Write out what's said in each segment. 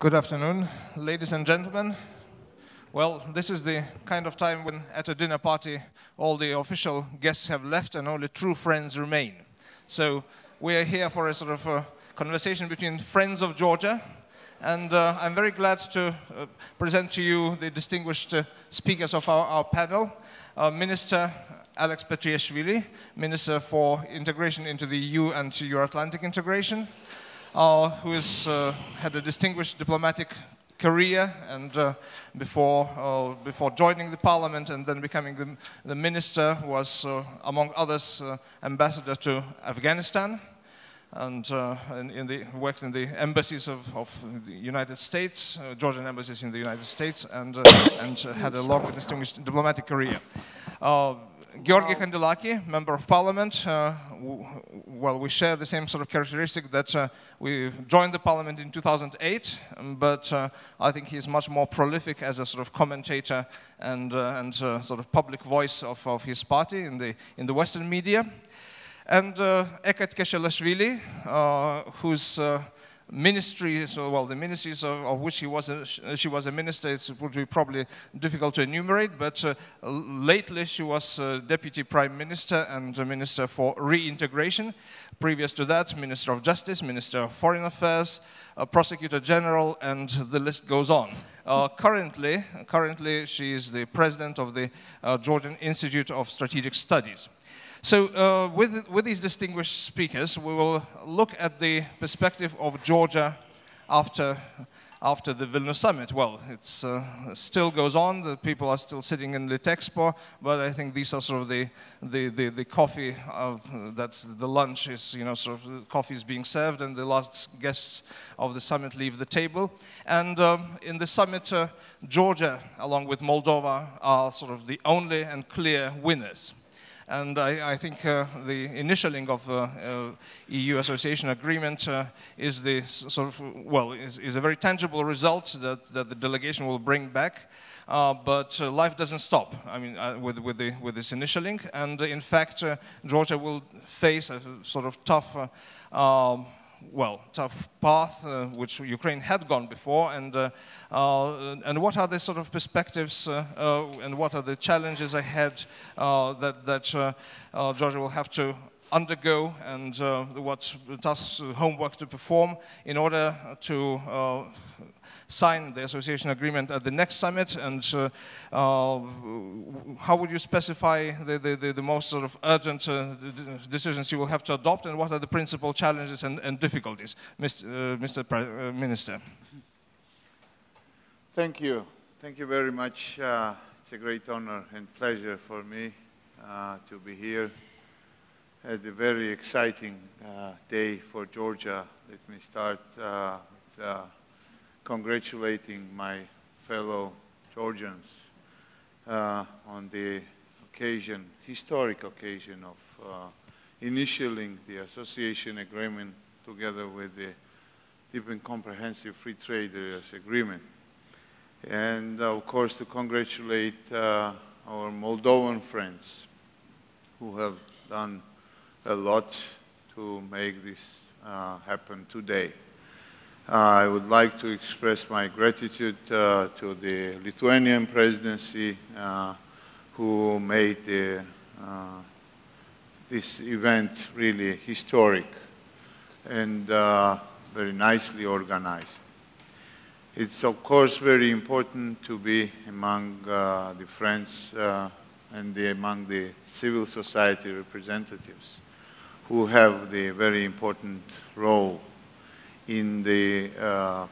Good afternoon, ladies and gentlemen. Well, this is the kind of time when at a dinner party all the official guests have left and only true friends remain. So we are here for a sort of a conversation between friends of Georgia, and I'm very glad to present to you the distinguished speakers of our panel. Minister Alex Petriashvili, Minister for Integration into the EU and to Euro-Atlantic integration, who has had a distinguished diplomatic career, and before joining the parliament and then becoming the minister, was among others ambassador to Afghanistan, and worked in the embassies of the United States, Georgian embassies in the United States, and had a long distinguished diplomatic career. Georgi Kandilaki, Member of Parliament, well, we share the same sort of characteristic that we joined the Parliament in 2008, but I think he's much more prolific as a sort of commentator and sort of public voice of his party in the Western media. And Eket Keshelashvili, whose ministries, well, the ministries of which she was a minister, it would be probably difficult to enumerate, but lately she was Deputy Prime Minister and Minister for Reintegration. Previous to that, Minister of Justice, Minister of Foreign Affairs, Prosecutor General, and the list goes on. Currently, she is the President of the Georgian Institute of Strategic Studies. So with these distinguished speakers, we will look at the perspective of Georgia after the Vilnius summit. Well, it still goes on. The people are still sitting in the Expo, but I think these are sort of the coffee that the lunch is, you know, sort of the coffee is being served, and the last guests of the summit leave the table. And in the summit, Georgia, along with Moldova, are sort of the only and clear winners. And I think the initialing of the EU association agreement is the sort of, well, is a very tangible result that the delegation will bring back. But life doesn't stop. I mean, with this initialing, and in fact, Georgia will face a sort of tough path which Ukraine had gone before, and what are the sort of perspectives and what are the challenges ahead that Georgia will have to undergo, and what tasks, homework to perform in order to sign the association agreement at the next summit. And how would you specify the most sort of urgent decisions you will have to adopt, and what are the principal challenges and difficulties, Mr. Minister? Thank you. Thank you very much. It's a great honor and pleasure for me to be here at a very exciting day for Georgia. Let me start with congratulating my fellow Georgians on the occasion, historic occasion of initialing the association agreement together with the Deep and Comprehensive Free Trade Areas Agreement. And of course to congratulate our Moldovan friends who have done a lot to make this happen today. I would like to express my gratitude to the Lithuanian presidency who made this event really historic and very nicely organized. It's of course very important to be among the friends and among the civil society representatives who have the very important role in the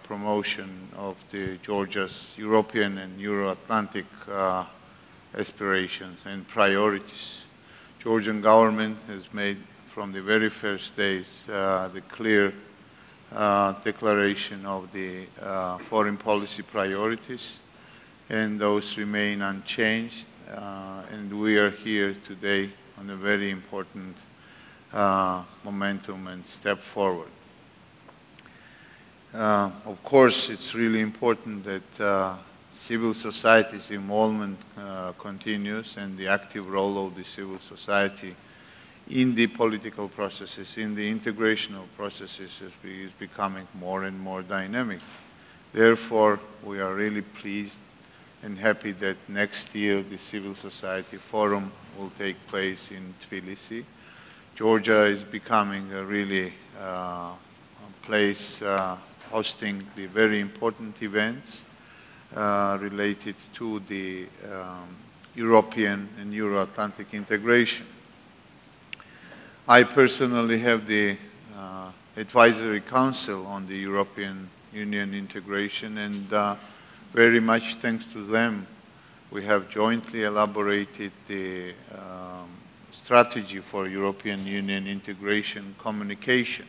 promotion of Georgia's European and Euro-Atlantic aspirations and priorities. Georgian government has made from the very first days the clear declaration of the foreign policy priorities, and those remain unchanged, and we are here today on a very important momentum and step forward. Of course, it's really important that civil society's involvement continues, and the active role of the civil society in the political processes, in the integration of processes is becoming more and more dynamic. Therefore, we are really pleased and happy that next year the Civil Society Forum will take place in Tbilisi. Georgia is becoming a really place hosting the very important events related to the European and Euro-Atlantic integration. I personally have the Advisory Council on the European Union integration, and very much thanks to them, we have jointly elaborated the strategy for European Union integration communication.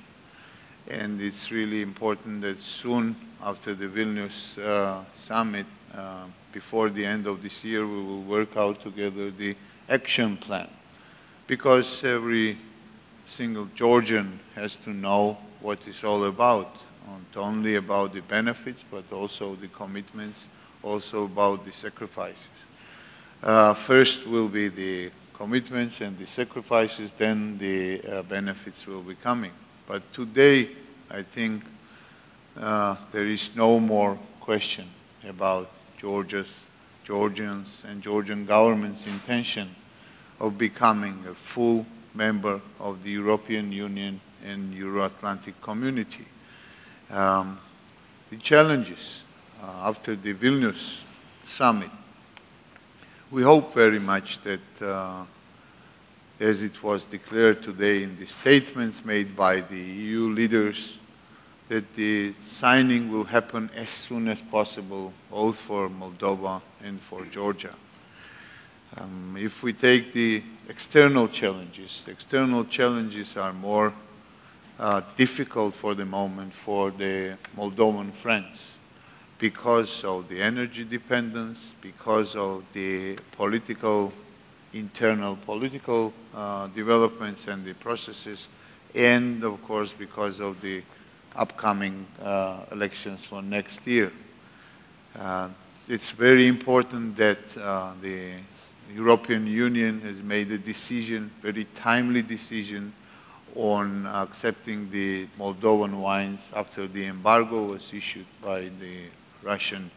And it's really important that soon after the Vilnius summit, before the end of this year, we will work out together the action plan. Because every single Georgian has to know what it's all about, not only about the benefits, but also the commitments, also about the sacrifices. First will be the commitments and the sacrifices, then the benefits will be coming. But today, I think there is no more question about Georgians and Georgian government's intention of becoming a full member of the European Union and Euro-Atlantic community. The challenges after the Vilnius summit, we hope very much that as it was declared today in the statements made by the EU leaders, that the signing will happen as soon as possible, both for Moldova and for Georgia. If we take the external challenges are more difficult for the moment for the Moldovan friends because of the energy dependence, because of the internal political developments and the processes, and of course because of the upcoming elections for next year. It's very important that the European Union has made a decision, very timely decision, on accepting the Moldovan wines after the embargo was issued by the Russian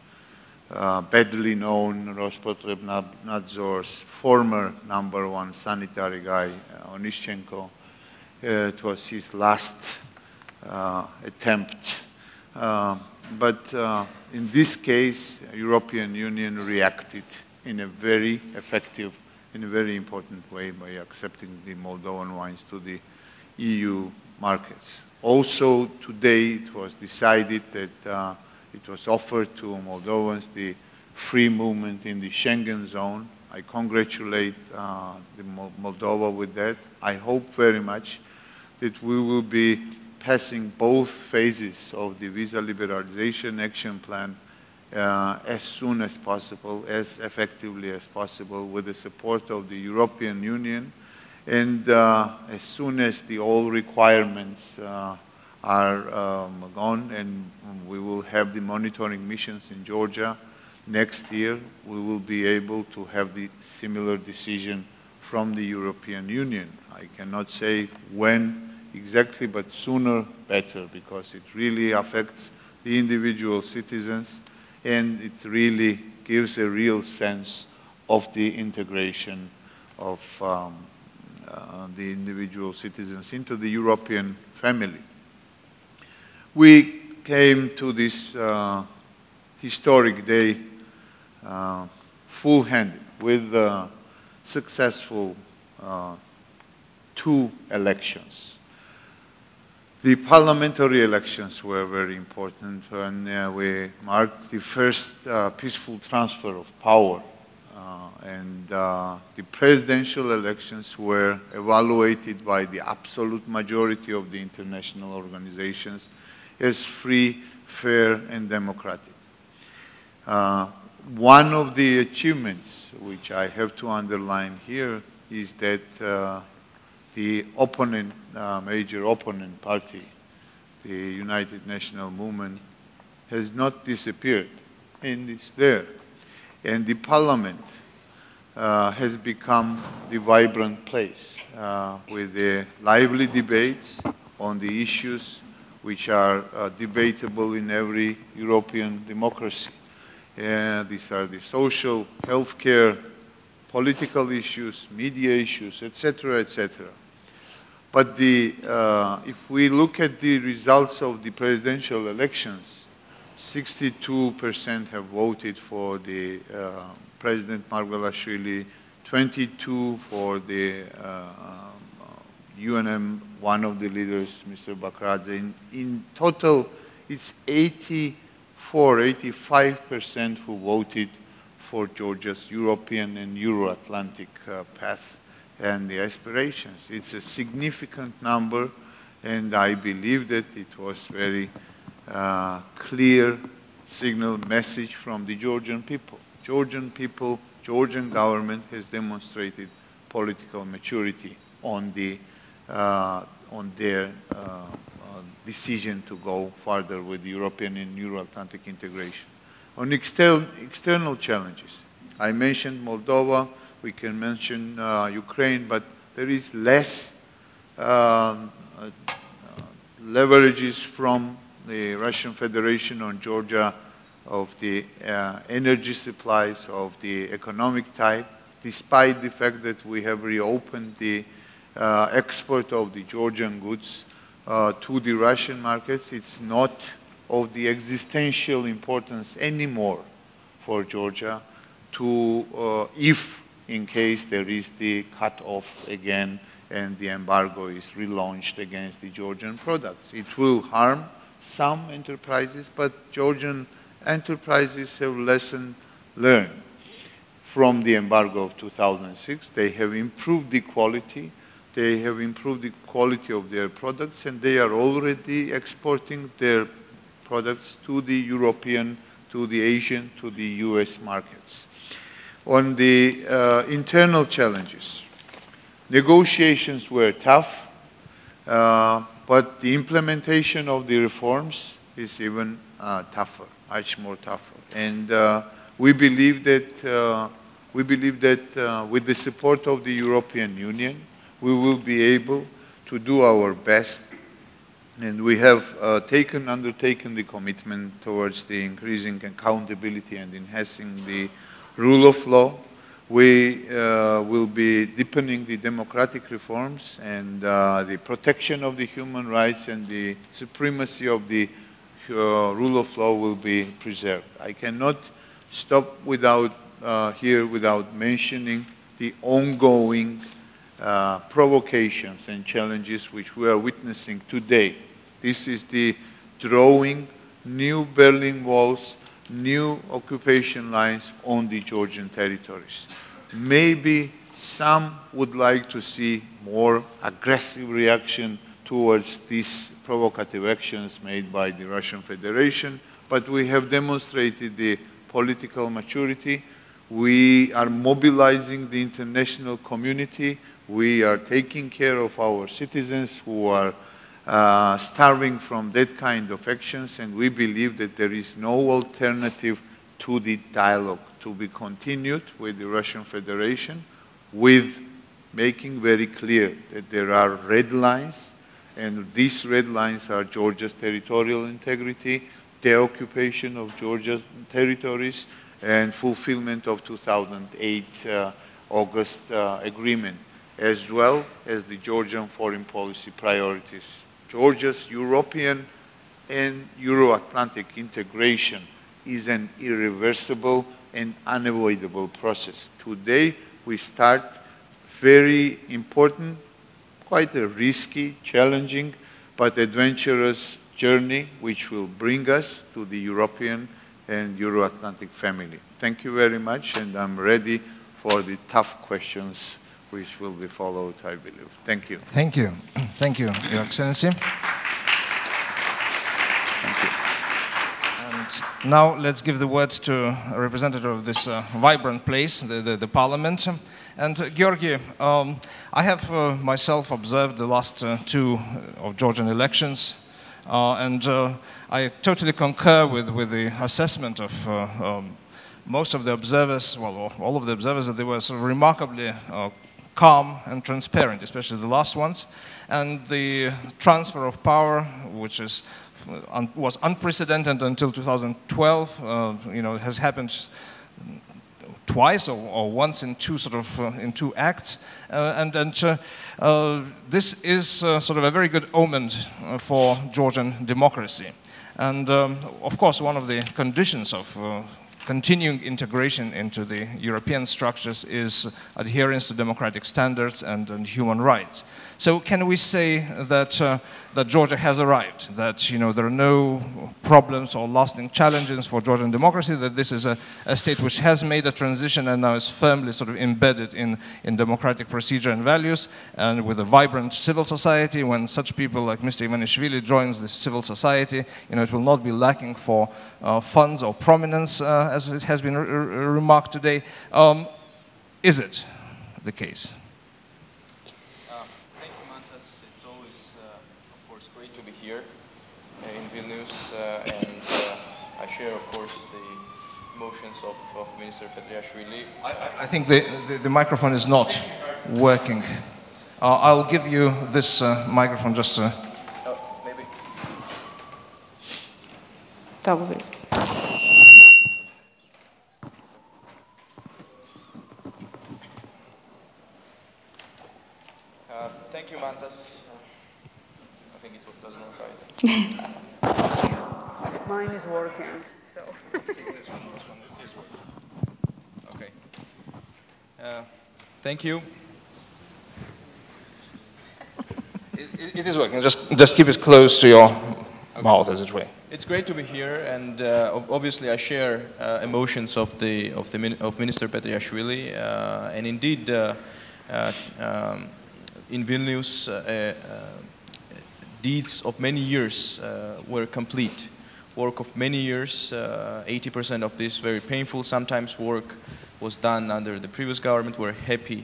badly known Rospotrebnadzor's former #1 sanitary guy, Onishchenko. It was his last attempt. But in this case, European Union reacted in a very effective, in a very important way by accepting the Moldovan wines to the EU markets. Also today it was decided that it was offered to Moldovans the free movement in the Schengen zone. I congratulate Moldova with that. I hope very much that we will be passing both phases of the visa liberalization action plan as soon as possible, as effectively as possible, with the support of the European Union. And as soon as all requirements are gone and we will have the monitoring missions in Georgia next year, we will be able to have the similar decision from the European Union. I cannot say when exactly, but sooner better, because it really affects the individual citizens and it really gives a real sense of the integration of the individual citizens into the European family. We came to this historic day full-handed with successful 2 elections. The parliamentary elections were very important, and we marked the first peaceful transfer of power. And the presidential elections were evaluated by the absolute majority of the international organizations as free, fair, and democratic. One of the achievements, which I have to underline here, is that the opponent, major opponent party, the United National Movement, has not disappeared, and it's there. And the parliament has become the vibrant place with the lively debates on the issues which are debatable in every European democracy. These are the social, healthcare, political issues, media issues, etc., etc. But if we look at the results of the presidential elections, 62% have voted for the President Margvelashvili, 22 for the UNM, one of the leaders, Mr. Bakradze. In total, it's 85% who voted for Georgia's European and Euro-Atlantic path and the aspirations. It's a significant number, and I believe that it was very clear signal message from the Georgian people. Georgian people, Georgian government has demonstrated political maturity on their decision to go further with European and Euro-Atlantic integration. On external challenges, I mentioned Moldova, we can mention Ukraine, but there is less leverages from the Russian Federation on Georgia of the energy supplies of the economic type, despite the fact that we have reopened the export of the Georgian goods to the Russian markets. It's not of the existential importance anymore for Georgia to, if in case there is the cut-off again and the embargo is relaunched against the Georgian products. It will harm some enterprises, but Georgian enterprises have lesson learned from the embargo of 2006. They have improved the quality. They have improved the quality of their products, and they are already exporting their products to the European, to the Asian, to the US markets. On the internal challenges, negotiations were tough, but the implementation of the reforms is even tougher, much more tougher. And we believe that with the support of the European Union, we will be able to do our best. And we have undertaken the commitment towards the increasing accountability and enhancing the rule of law. We will be deepening the democratic reforms, and the protection of the human rights and the supremacy of the rule of law will be preserved. I cannot stop here without mentioning the ongoing provocations and challenges which we are witnessing today. This is the drawing new Berlin walls, new occupation lines on the Georgian territories. Maybe some would like to see more aggressive reaction towards these provocative actions made by the Russian Federation, but we have demonstrated the political maturity. We are mobilizing the international community. We are taking care of our citizens who are starving from that kind of actions, and we believe that there is no alternative to the dialogue to be continued with the Russian Federation, with making very clear that there are red lines, and these red lines are Georgia's territorial integrity, the occupation of Georgia's territories, and fulfillment of 2008 August agreement, as well as the Georgian foreign policy priorities. Georgia's European and Euro-Atlantic integration is an irreversible and unavoidable process. Today, we start very important, quite a risky, challenging, but adventurous journey which will bring us to the European and Euro-Atlantic family. Thank you very much, and I'm ready for the tough questions which will be followed, I believe. Thank you. Thank you. Thank you, Your Excellency. Thank you. And now let's give the word to a representative of this vibrant place, the Parliament. And Georgi, I have myself observed the last two of Georgian elections, and I totally concur with the assessment of most of the observers, well, all of the observers, that they were sort of remarkably calm and transparent, especially the last ones. And the transfer of power, which was unprecedented until 2012, has happened twice or once in two acts, this is sort of a very good omen for Georgian democracy. And of course, one of the conditions of continuing integration into the European structures is adherence to democratic standards and human rights. So can we say that that Georgia has arrived, that there are no problems or lasting challenges for Georgian democracy, that this is a state which has made a transition and now is firmly sort of embedded in democratic procedure and values, and with a vibrant civil society? When such people like Mr. Ivanishvili joins the civil society, it will not be lacking for funds or prominence, as it has been remarked today. Is it the case? In Vilnius, and I share, of course, the emotions of Minister Petriashvili. I think the microphone is not working. I'll give you this microphone just to... Oh, maybe. Thank you, Mantas. I think it doesn't work right. Mine is working, so. This one is working. Okay. Thank you. It is working. Just keep it close to your mouth, as it were. It's great to be here, and obviously I share emotions of Minister Petriashvili, and indeed in Vilnius deeds of many years were complete. Work of many years, 80% of this very painful, sometimes work was done under the previous government. We're happy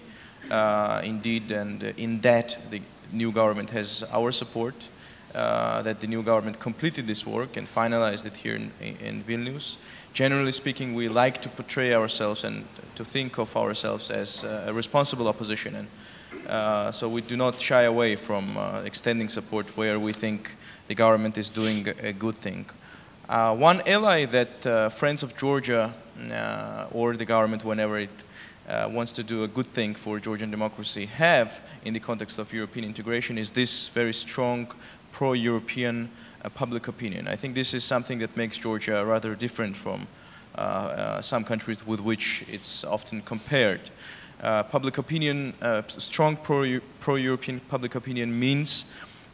indeed, and in that the new government has our support, that the new government completed this work and finalized it here in Vilnius. Generally speaking, we like to portray ourselves and to think of ourselves as a responsible opposition, and so we do not shy away from extending support where we think the government is doing a good thing. One ally that Friends of Georgia or the government, whenever it wants to do a good thing for Georgian democracy, have in the context of European integration is this very strong pro-European public opinion. I think this is something that makes Georgia rather different from some countries with which it's often compared. Public opinion, strong pro-European public opinion means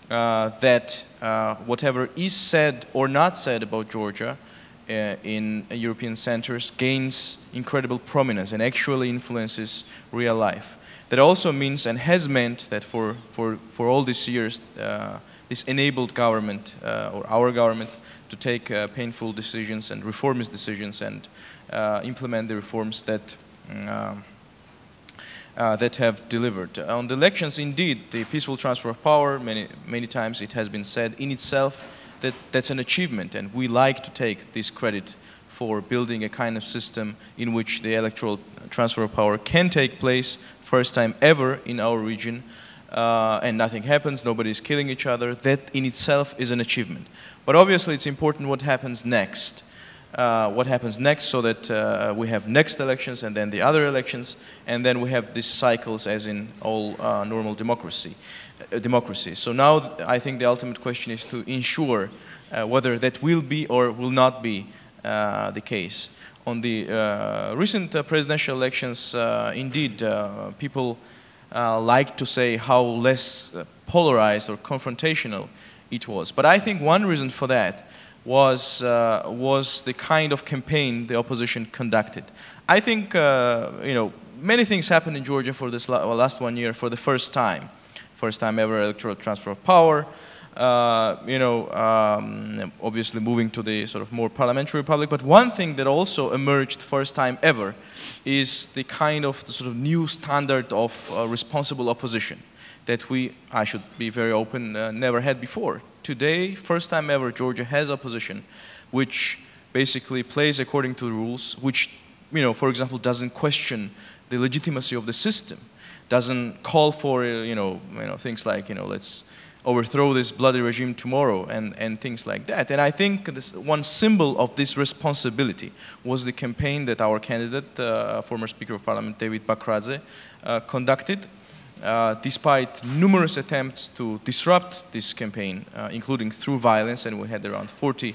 that whatever is said or not said about Georgia in European centers gains incredible prominence and actually influences real life. That also means and has meant that for all these years, this enabled government or our government to take painful decisions and reformist decisions and implement the reforms that that have delivered. On the elections, indeed, the peaceful transfer of power, many times it has been said in itself that that's an achievement, and we like to take this credit for building a kind of system in which the electoral transfer of power can take place, first time ever in our region, and nothing happens, nobody is killing each other. That in itself is an achievement. But obviously it's important what happens next. So that we have next elections and then the other elections, and then we have these cycles as in all normal democracy. So now I think the ultimate question is to ensure whether that will be or will not be the case. On the recent presidential elections, indeed, people like to say how less polarized or confrontational it was. But I think one reason for that was the kind of campaign the opposition conducted. I think many things happened in Georgia for this last 1 year for the first time ever electoral transfer of power. Obviously moving to the sort of more parliamentary republic. But one thing that also emerged first time ever is the kind of the sort of new standard of responsible opposition that I should be very open, never had before. Today, first time ever, Georgia has opposition which basically plays according to the rules, which, for example, doesn't question the legitimacy of the system. doesn't call for things like let's overthrow this bloody regime tomorrow and things like that. And I think this one symbol of this responsibility was the campaign that our candidate, former Speaker of Parliament David Bakradze, conducted. Despite numerous attempts to disrupt this campaign, including through violence, and we had around 40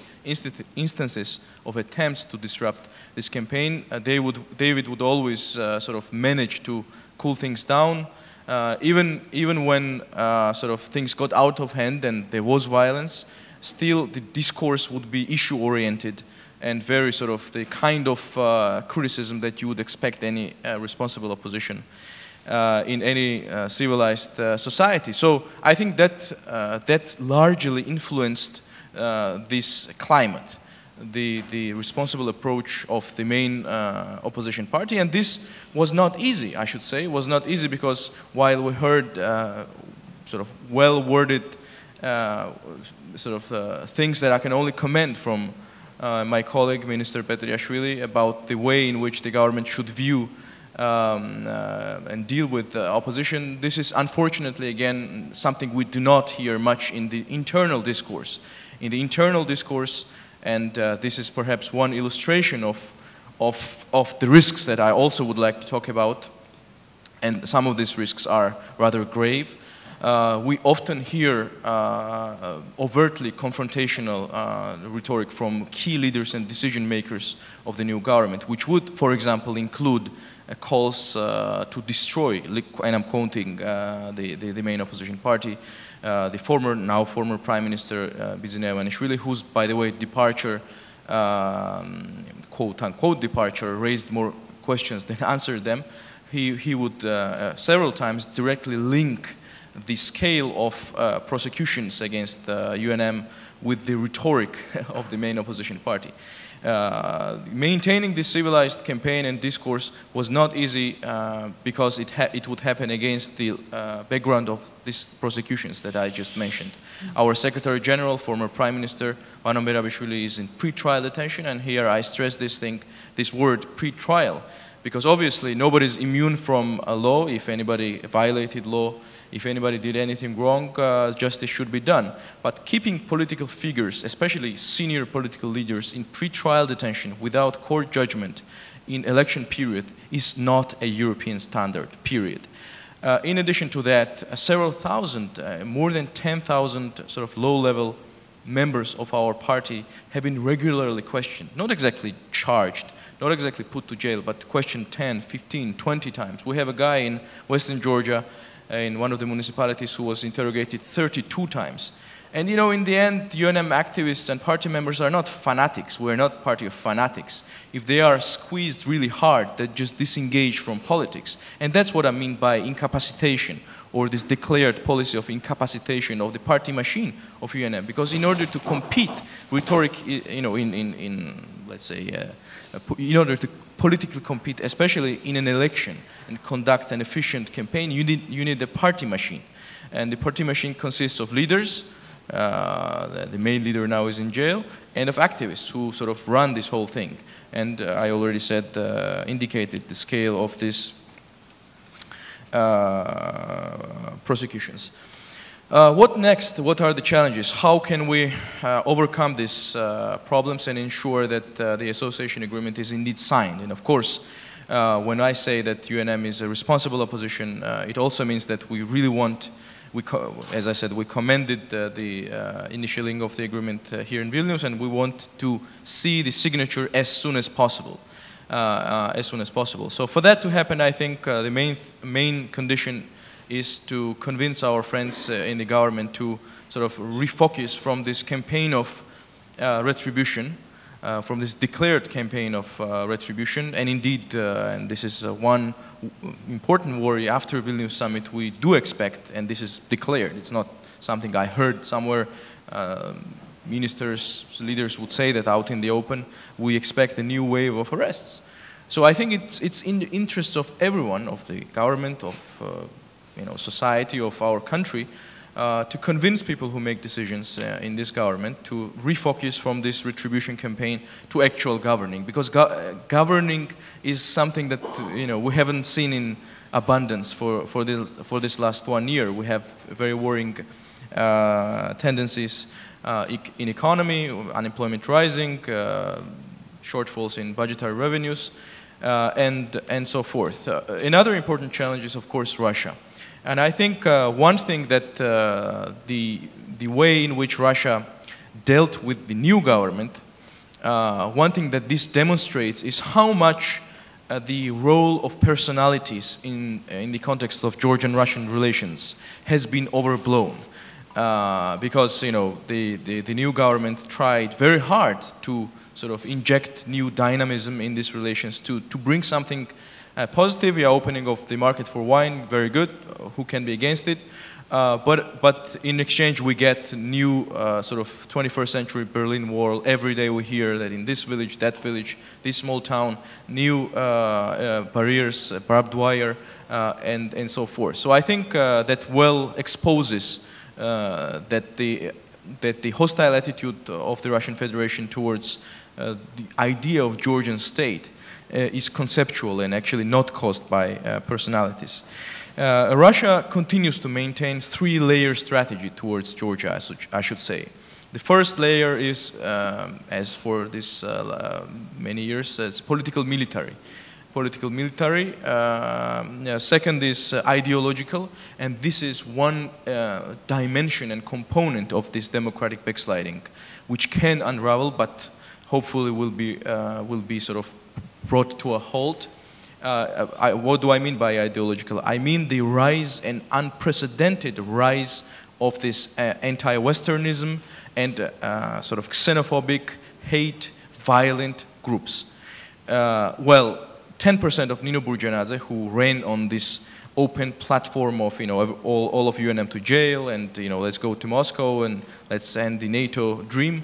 instances of attempts to disrupt this campaign, David would always sort of manage to cool things down. Even when sort of things got out of hand and there was violence, still the discourse would be issue-oriented and very sort of the kind of criticism that you would expect any responsible opposition in any civilized society. So I think that that largely influenced this climate, the responsible approach of the main opposition party. And this was not easy, I should say. It was not easy because while we heard sort of well-worded things that I can only commend from my colleague, Minister Petriashvili, about the way in which the government should view and deal with the opposition. This is unfortunately, again, something we do not hear much in the internal discourse. In the internal discourse, and this is perhaps one illustration of the risks that I also would like to talk about, and some of these risks are rather grave. We often hear overtly confrontational rhetoric from key leaders and decision makers of the new government, which would, for example, include calls to destroy, and I'm quoting the main opposition party, the now former Prime Minister Bidzina Ivanishvili, whose, by the way, departure, quote-unquote departure, raised more questions than answered them. He would several times directly link the scale of prosecutions against UNM with the rhetoric of the main opposition party. Maintaining this civilized campaign and discourse was not easy because it would happen against the background of these prosecutions that I just mentioned. Our Secretary General, former Prime Minister Vano Merabishvili, is in pre-trial detention, and here I stress this word pre-trial, because obviously nobody is immune from a law. If anybody violated law, if anybody did anything wrong, justice should be done. But keeping political figures, especially senior political leaders, in pre-trial detention without court judgment in election period is not a European standard, period. In addition to that, several thousand, more than 10,000 sort of low-level members of our party have been regularly questioned, not exactly charged, not exactly put to jail, but questioned 10, 15, 20 times. We have a guy in Western Georgia, in one of the municipalities, who was interrogated 32 times. And you know, in the end, UNM activists and party members are not fanatics. We're not party of fanatics. If they are squeezed really hard, they just disengage from politics. And that's what I mean by incapacitation, or this declared policy of incapacitation of the party machine of UNM. Because in order to compete, rhetoric, you know, let's say, in order to politically compete, especially in an election, and conduct an efficient campaign, you need a party machine. And the party machine consists of leaders, the main leader now is in jail, and of activists who sort of run this whole thing. And I already said, indicated the scale of these prosecutions. What next? What are the challenges? How can we overcome these problems and ensure that the association agreement is indeed signed? And of course, when I say that UNM is a responsible opposition, it also means that we really want, as I said, we commended the initialing of the agreement here in Vilnius, and we want to see the signature as soon as possible. So for that to happen, I think the main condition is to convince our friends in the government to sort of refocus from this campaign of retribution, from this declared campaign of retribution. And indeed, and this is one important worry after Vilnius summit, we do expect, and this is declared, it's not something I heard somewhere, ministers, leaders would say that out in the open, we expect a new wave of arrests. So I think it's in the interest of everyone, of the government, of society, of our country, to convince people who make decisions in this government to refocus from this retribution campaign to actual governing, because governing is something that we haven't seen in abundance for this last 1 year. We have very worrying tendencies in economy, unemployment rising, shortfalls in budgetary revenues, and so forth. Another important challenge is, of course, Russia. And I think one thing that the way in which Russia dealt with the new government, one thing that this demonstrates is how much the role of personalities in the context of Georgian-Russian relations has been overblown. Because, you know, the new government tried very hard to sort of inject new dynamism in these relations to bring something positive. We are opening of the market for wine, very good. Who can be against it? But in exchange, we get new sort of 21st century Berlin Wall. Every day we hear that in this village, that village, this small town, new barriers, barbed wire, and so forth. So I think that well exposes that the hostile attitude of the Russian Federation towards the idea of Georgian state is conceptual and actually not caused by personalities. Russia continues to maintain three-layer strategy towards Georgia, I should say. The first layer is, as for this many years, it's political military. Second is ideological, and this is one dimension and component of this democratic backsliding, which can unravel, but hopefully will be sort of brought to a halt. What do I mean by ideological? I mean the rise, an unprecedented rise of this anti-Westernism and sort of xenophobic, hate, violent groups. Well, 10% of Nino Burjanadze, who ran on this open platform of, you know, all of UNM to jail and, you know, let's go to Moscow and let's end the NATO dream,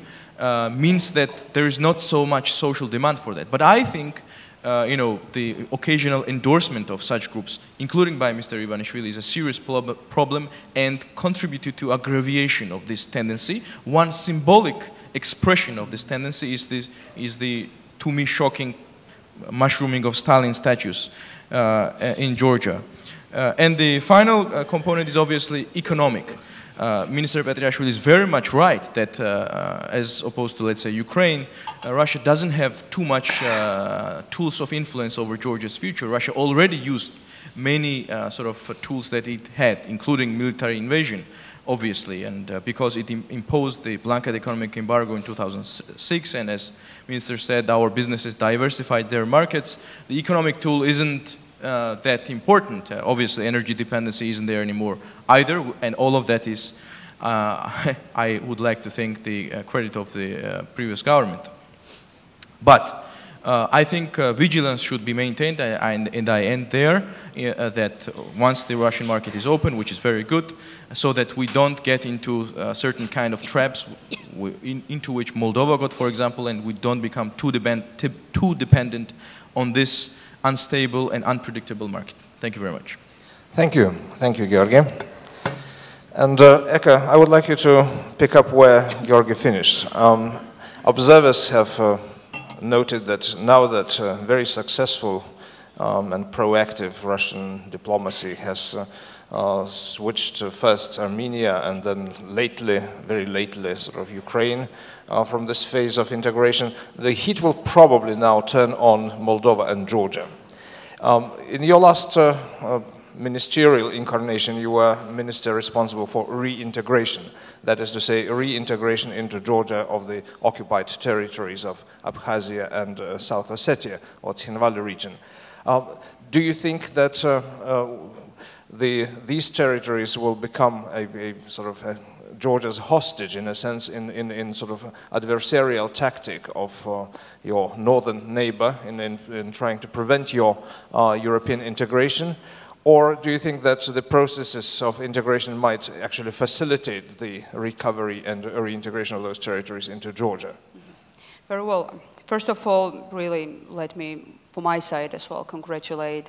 means that there is not so much social demand for that. But I think, you know, the occasional endorsement of such groups, including by Mr. Ivanishvili, is a serious problem and contributed to aggravation of this tendency. One symbolic expression of this tendency is the, to me, shocking mushrooming of Stalin statues in Georgia. And the final component is obviously economic. Minister Petriashvili is very much right that as opposed to, let's say, Ukraine, Russia doesn't have too much tools of influence over Georgia's future. Russia already used many sort of tools that it had, including military invasion, obviously, and because it imposed the blanket economic embargo in 2006, and as Minister said, our businesses diversified their markets, the economic tool isn't that important. Obviously, energy dependency isn't there anymore either, and all of that is, I would like to think, the credit of the previous government. But I think vigilance should be maintained, and I end there, that once the Russian market is open, which is very good, so that we don't get into certain kind of traps into which Moldova got, for example, and we don't become too dependent on this unstable and unpredictable market. Thank you very much. Thank you, Georgi. And Eka, I would like you to pick up where Georgi finished. Observers have noted that now that very successful and proactive Russian diplomacy has switched to first Armenia and then lately, very lately, sort of Ukraine from this phase of integration, the heat will probably now turn on Moldova and Georgia. In your last ministerial incarnation, you were minister responsible for reintegration. That is to say, reintegration into Georgia of the occupied territories of Abkhazia and South Ossetia, or Tskhinvali region. Do you think that these territories will become a sort of Georgia's hostage, in a sense, in sort of adversarial tactic of your northern neighbor in trying to prevent your European integration? Or do you think that the processes of integration might actually facilitate the recovery and reintegration of those territories into Georgia? Very well. First of all, really, let me, for my side as well, congratulate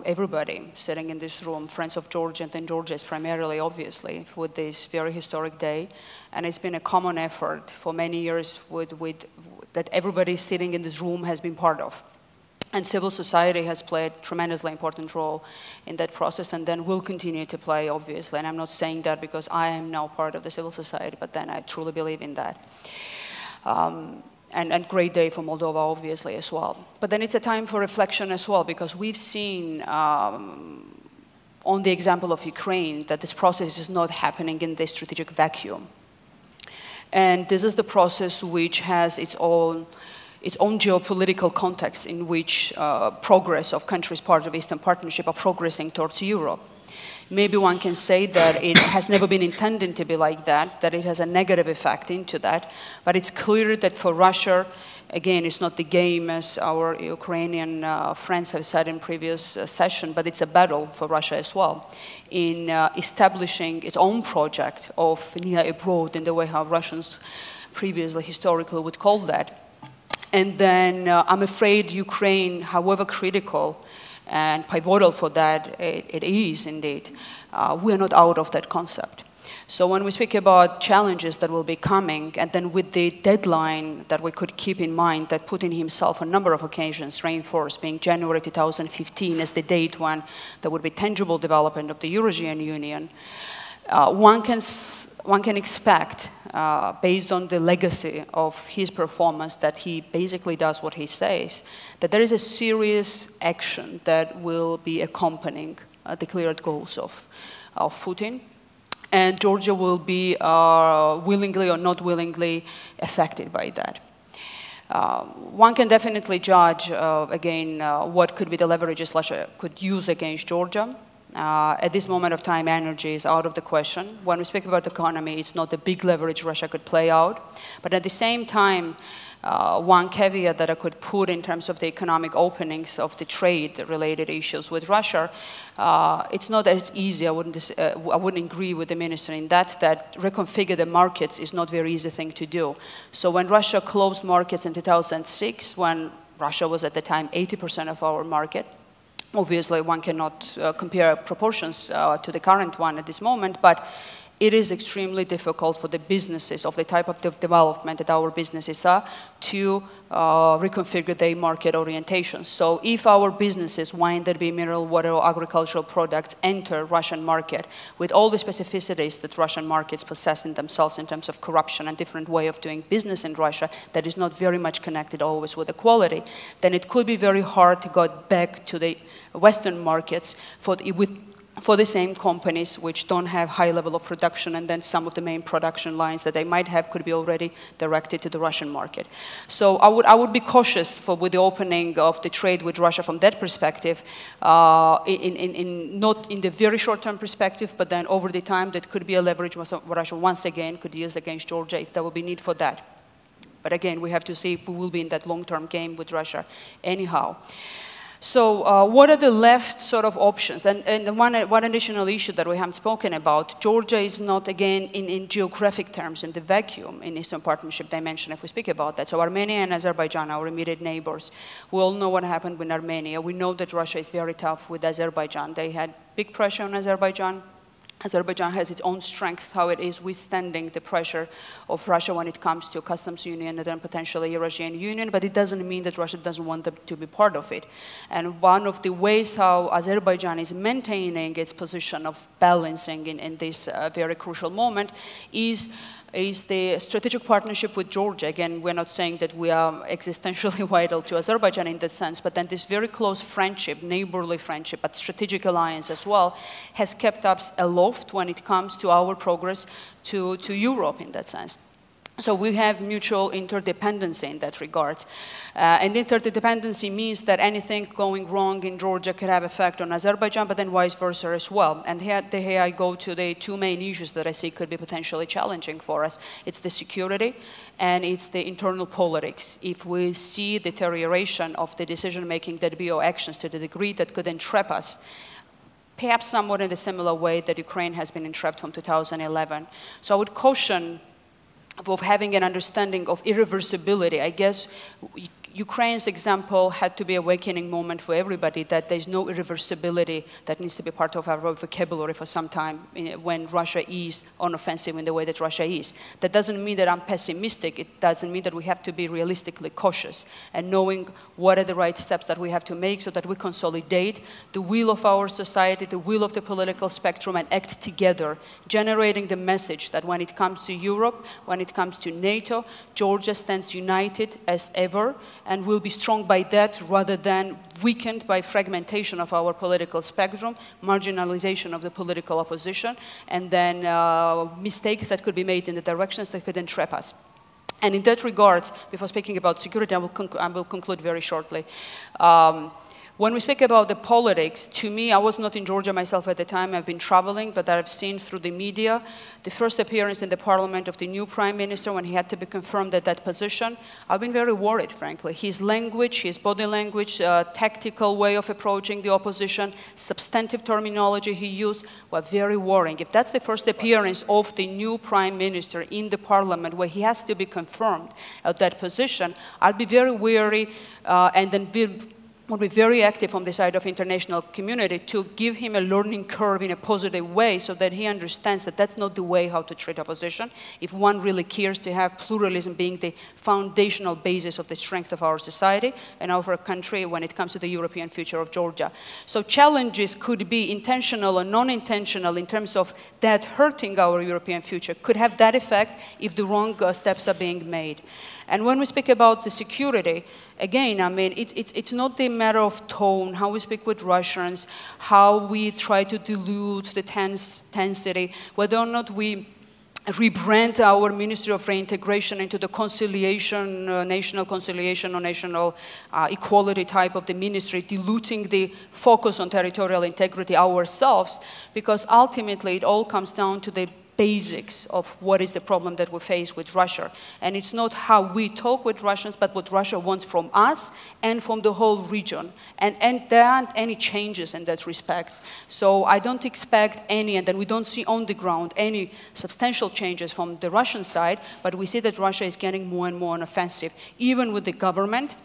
everybody sitting in this room, friends of Georgia and Georgians primarily, obviously, with this very historic day. And it's been a common effort for many years that everybody sitting in this room has been part of. And civil society has played a tremendously important role in that process, and then will continue to play, obviously. And I'm not saying that because I am now part of the civil society, but then I truly believe in that. And great day for Moldova, obviously, as well. But then it's a time for reflection as well, because we've seen on the example of Ukraine that this process is not happening in the strategic vacuum. And this is the process which has its own geopolitical context in which progress of countries part of Eastern Partnership are progressing towards Europe. Maybe one can say that it has never been intended to be like that it has a negative effect into that, but it's clear that for Russia, again, it's not the game as our Ukrainian friends have said in previous session, but it's a battle for Russia as well in establishing its own project of near abroad in the way how Russians previously, historically would call that. And then I'm afraid Ukraine, however critical and pivotal for that it is indeed, we are not out of that concept. So when we speak about challenges that will be coming, and then with the deadline that we could keep in mind that Putin himself on a number of occasions reinforced, being January 2015 as the date when there would be tangible development of the Eurasian Union, one can expect, based on the legacy of his performance, that he basically does what he says, that there is a serious action that will be accompanying declared goals of Putin. And Georgia will be willingly or not willingly affected by that. One can definitely judge, again, what could be the leverages Russia could use against Georgia. At this moment of time, energy is out of the question. When we speak about the economy, it's not the big leverage Russia could play out. But at the same time, one caveat that I could put in terms of the economic openings of the trade-related issues with Russia, it's not as easy. I wouldn't agree with the minister in that reconfigure the markets is not a very easy thing to do. So when Russia closed markets in 2006, when Russia was at the time 80% of our market, obviously one cannot compare proportions to the current one at this moment, but it is extremely difficult for the businesses of the type of development that our businesses are to reconfigure their market orientation. So if our businesses, wine, that be mineral water or agricultural products, enter Russian market with all the specificities that Russian markets possess in themselves in terms of corruption and different way of doing business in Russia that is not very much connected always with the quality, then it could be very hard to go back to the Western markets for the same companies which don't have high level of production, and then some of the main production lines that they might have could be already directed to the Russian market. So I would be cautious with the opening of the trade with Russia from that perspective, not in the very short-term perspective, but then over the time that could be a leverage Russia once again could use against Georgia if there will be need for that. But again, we have to see if we will be in that long-term game with Russia anyhow. So what are the left sort of options? And one additional issue that we haven't spoken about, Georgia is not, again, in geographic terms, in the vacuum in Eastern Partnership dimension, if we speak about that. So Armenia and Azerbaijan, our immediate neighbors, we all know what happened with Armenia. We know that Russia is very tough with Azerbaijan. They had big pressure on Azerbaijan. Azerbaijan has its own strength, how it is withstanding the pressure of Russia when it comes to customs union and then potentially Eurasian Union, but it doesn't mean that Russia doesn't want them to be part of it. And one of the ways how Azerbaijan is maintaining its position of balancing in this very crucial moment is the strategic partnership with Georgia. Again, we're not saying that we are existentially vital to Azerbaijan in that sense, but then this very close friendship, neighborly friendship, but strategic alliance as well, has kept us aloft when it comes to our progress to Europe in that sense. So we have mutual interdependency in that regard. And interdependency means that anything going wrong in Georgia could have effect on Azerbaijan, but then vice versa as well. And here I go to the two main issues that I see could be potentially challenging for us. It's the security and it's the internal politics. If we see deterioration of the decision-making that be or actions to the degree that could entrap us, perhaps somewhat in a similar way that Ukraine has been entrapped from 2011. So I would caution of having an understanding of irreversibility. I guess Ukraine's example had to be a awakening moment for everybody that there's no irreversibility that needs to be part of our vocabulary for some time when Russia is on offensive in the way that Russia is. That doesn't mean that I'm pessimistic. It doesn't mean that we have to be realistically cautious and knowing what are the right steps that we have to make so that we consolidate the will of our society, the will of the political spectrum, and act together, generating the message that when it comes to Europe, when it comes to NATO, Georgia stands united as ever and will be strong by that rather than weakened by fragmentation of our political spectrum, marginalization of the political opposition, and then mistakes that could be made in the directions that could entrap us. And in that regard, before speaking about security, I will conclude very shortly. When we speak about the politics, to me, I was not in Georgia myself at the time. I've been traveling, but I've seen through the media the first appearance in the parliament of the new prime minister when he had to be confirmed at that position. I've been very worried, frankly. His language, his body language, tactical way of approaching the opposition, substantive terminology he used were very worrying. If that's the first appearance of the new prime minister in the parliament where he has to be confirmed at that position, I'll be very wary and then will be very active on the side of international community to give him a learning curve in a positive way so that he understands that that's not the way how to treat opposition if one really cares to have pluralism being the foundational basis of the strength of our society and of our country when it comes to the European future of Georgia. So challenges could be intentional or non-intentional in terms of that hurting our European future, could have that effect if the wrong steps are being made. And when we speak about the security, again, I mean, it's not a matter of tone, how we speak with Russians, how we try to dilute the tensity, whether or not we rebrand our Ministry of Reintegration into the conciliation, national conciliation or national equality type of the ministry, diluting the focus on territorial integrity ourselves, because ultimately it all comes down to the basics of what is the problem that we face with Russia. And it's not how we talk with Russians, but what Russia wants from us and from the whole region. And there aren't any changes in that respect. So I don't expect any, and then we don't see on the ground any substantial changes from the Russian side, but we see that Russia is getting more and more on offensive, even with the government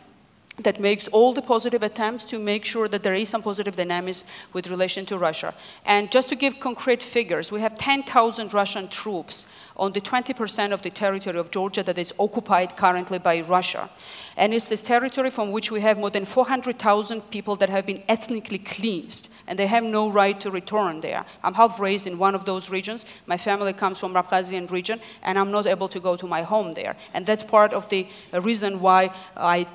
that makes all the positive attempts to make sure that there is some positive dynamics with relation to Russia. And just to give concrete figures, we have 10,000 Russian troops on the 20% of the territory of Georgia that is occupied currently by Russia. And it's this territory from which we have more than 400,000 people that have been ethnically cleansed, and they have no right to return there. I'm half raised in one of those regions. My family comes from Abkhazian region, and I'm not able to go to my home there. And that's part of the reason why I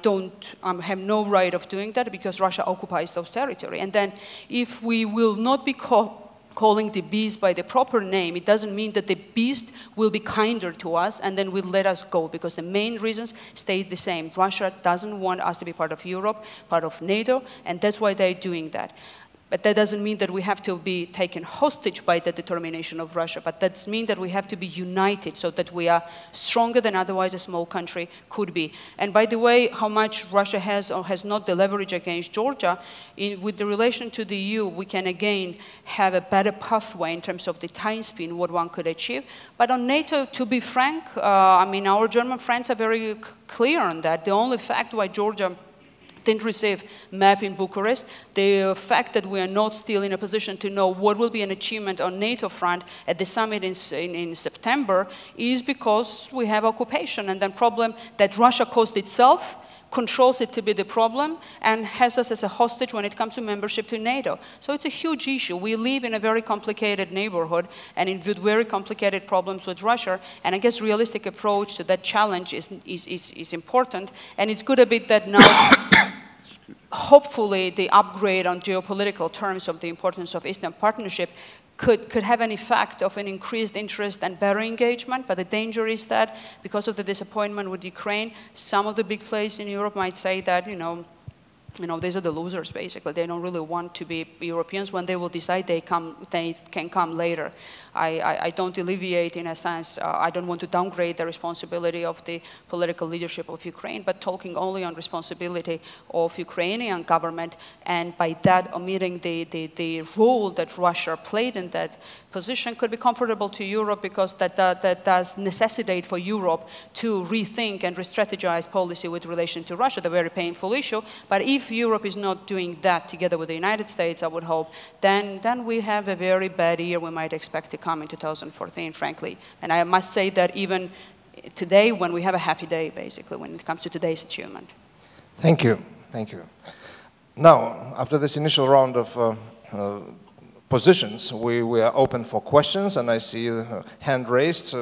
have no right of doing that, because Russia occupies those territory. And then if we will not be calling the beast by the proper name, it doesn't mean that the beast will be kinder to us and then will let us go, because the main reasons stay the same. Russia doesn't want us to be part of Europe, part of NATO, and that's why they're doing that. But that doesn't mean that we have to be taken hostage by the determination of Russia, but that means that we have to be united so that we are stronger than otherwise a small country could be. And by the way, how much Russia has or has not the leverage against Georgia, with the relation to the EU, we can again have a better pathway in terms of the time span, what one could achieve. But on NATO, to be frank, I mean, our German friends are very clear on that. The only fact why Georgia didn't receive map in Bucharest, the fact that we are not still in a position to know what will be an achievement on NATO front at the summit in September is because we have occupation, and then problem that Russia caused itself, controls it to be the problem, and has us as a hostage when it comes to membership to NATO. So it's a huge issue. We live in a very complicated neighborhood and with very complicated problems with Russia, and I guess realistic approach to that challenge is important, and it's good a bit that now hopefully the upgrade on geopolitical terms of the importance of Eastern Partnership could have an effect of an increased interest and better engagement, but the danger is that because of the disappointment with Ukraine, some of the big players in Europe might say that, you know, You know, these are the losers, basically. They don't really want to be Europeans. When they will decide, they can come later. I don't alleviate, in a sense, I don't want to downgrade the responsibility of the political leadership of Ukraine, but talking only on responsibility of Ukrainian government, and by that omitting the role that Russia played in that position could be comfortable to Europe, because that does necessitate for Europe to rethink and re-strategize policy with relation to Russia, the very painful issue. But if Europe is not doing that together with the United States, I would hope, then we have a very bad year we might expect to come in 2014, frankly. And I must say that even today, when we have a happy day, basically, when it comes to today's achievement. Thank you. Thank you. Now, after this initial round of positions, we are open for questions, and I see a hand raised.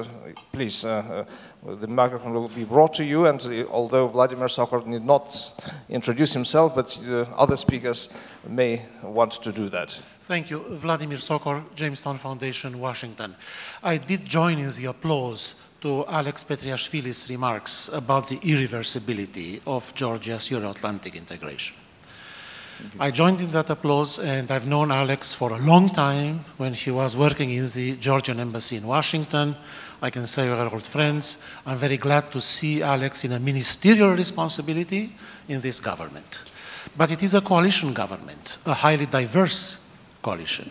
Please, the microphone will be brought to you, and although Vladimir Sokol need not introduce himself, but other speakers may want to do that. Thank you. Vladimir Sokol, Jamestown Foundation, Washington. I did join in the applause to Alex Petriashvili's remarks about the irreversibility of Georgia's Euro-Atlantic integration. I joined in that applause, and I've known Alex for a long time when he was working in the Georgian embassy in Washington. I can say we are old friends. I'm very glad to see Alex in a ministerial responsibility in this government. But it is a coalition government, a highly diverse coalition,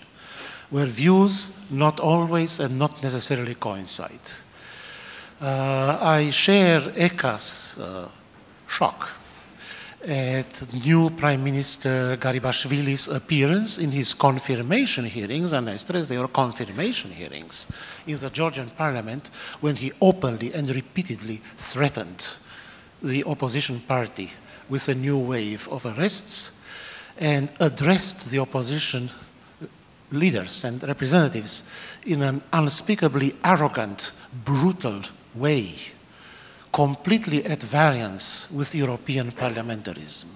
where views not always and not necessarily coincide. I share Eka's shock at new Prime Minister Garibashvili's appearance in his confirmation hearings, and I stress they are confirmation hearings, in the Georgian parliament, when he openly and repeatedly threatened the opposition party with a new wave of arrests and addressed the opposition leaders and representatives in an unspeakably arrogant, brutal way, completely at variance with European parliamentarism.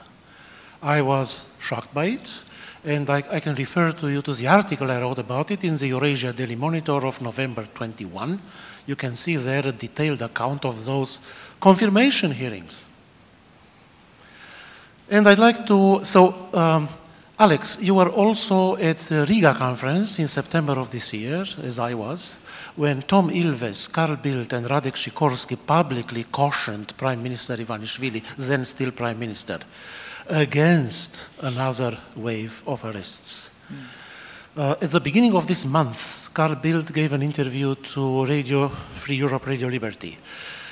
I was shocked by it, and I can refer to you to the article I wrote about it in the Eurasia Daily Monitor of November 21. You can see there a detailed account of those confirmation hearings. And I'd like to, Alex, you were also at the Riga conference in September of this year, as I was, when Tom Ilves, Carl Bildt, and Radek Sikorski publicly cautioned Prime Minister Ivanishvili, then still Prime Minister, against another wave of arrests. At the beginning of this month, Carl Bildt gave an interview to Radio Free Europe, Radio Liberty,